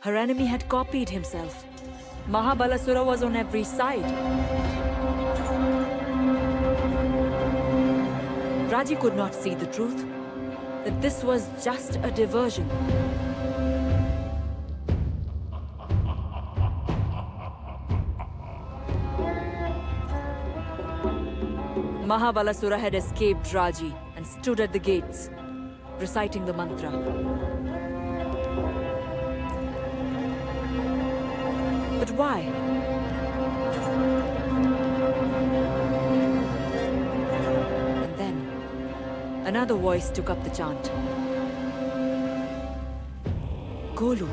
Her enemy had copied himself. Mahabalasura was on every side. Raji could not see the truth, that this was just a diversion. Mahabalasura had escaped Raji and stood at the gates, reciting the mantra. But why? And then, another voice took up the chant. Golu.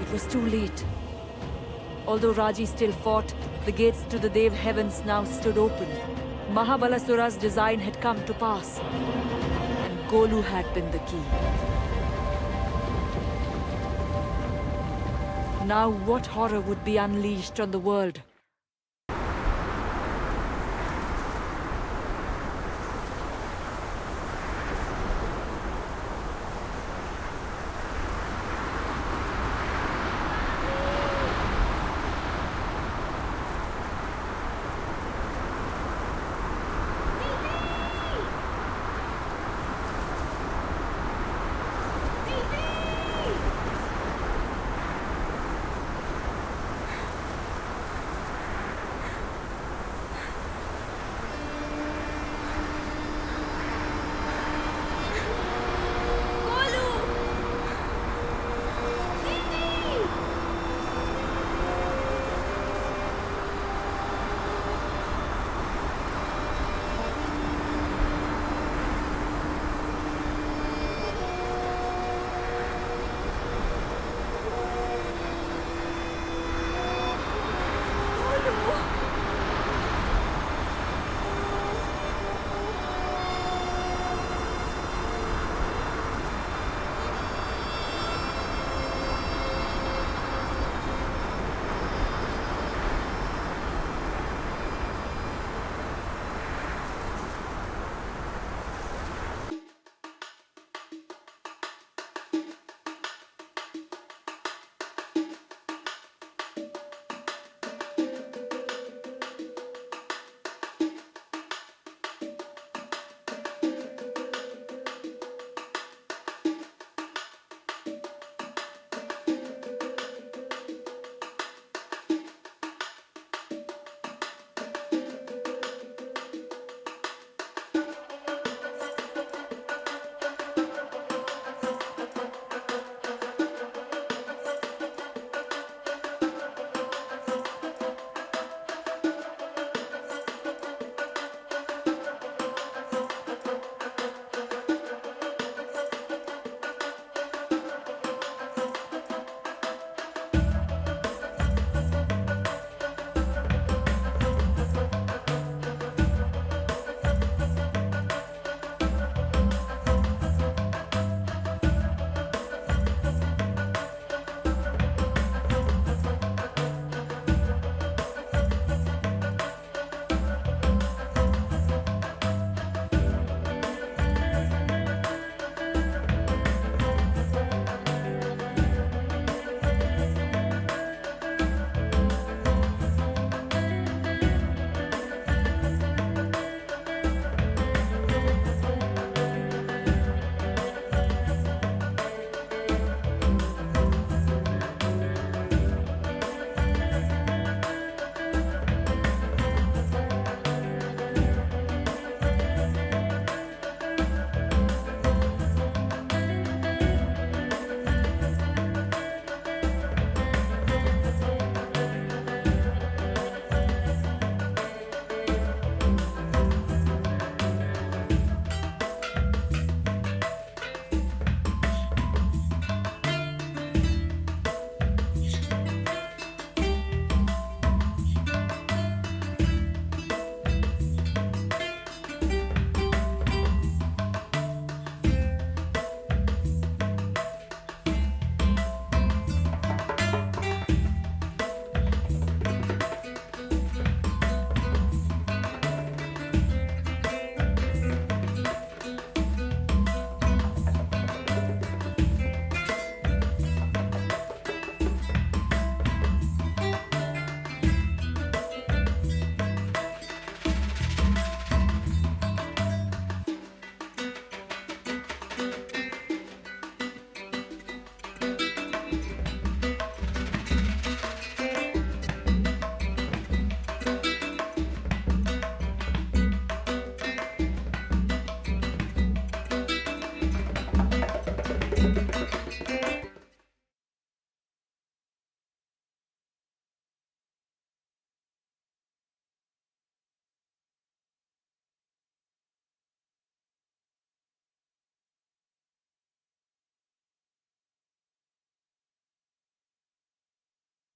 It was too late. Although Raji still fought, the gates to the Dev heavens now stood open. Mahabalasura's design had come to pass, and Golu had been the key. Now what horror would be unleashed on the world?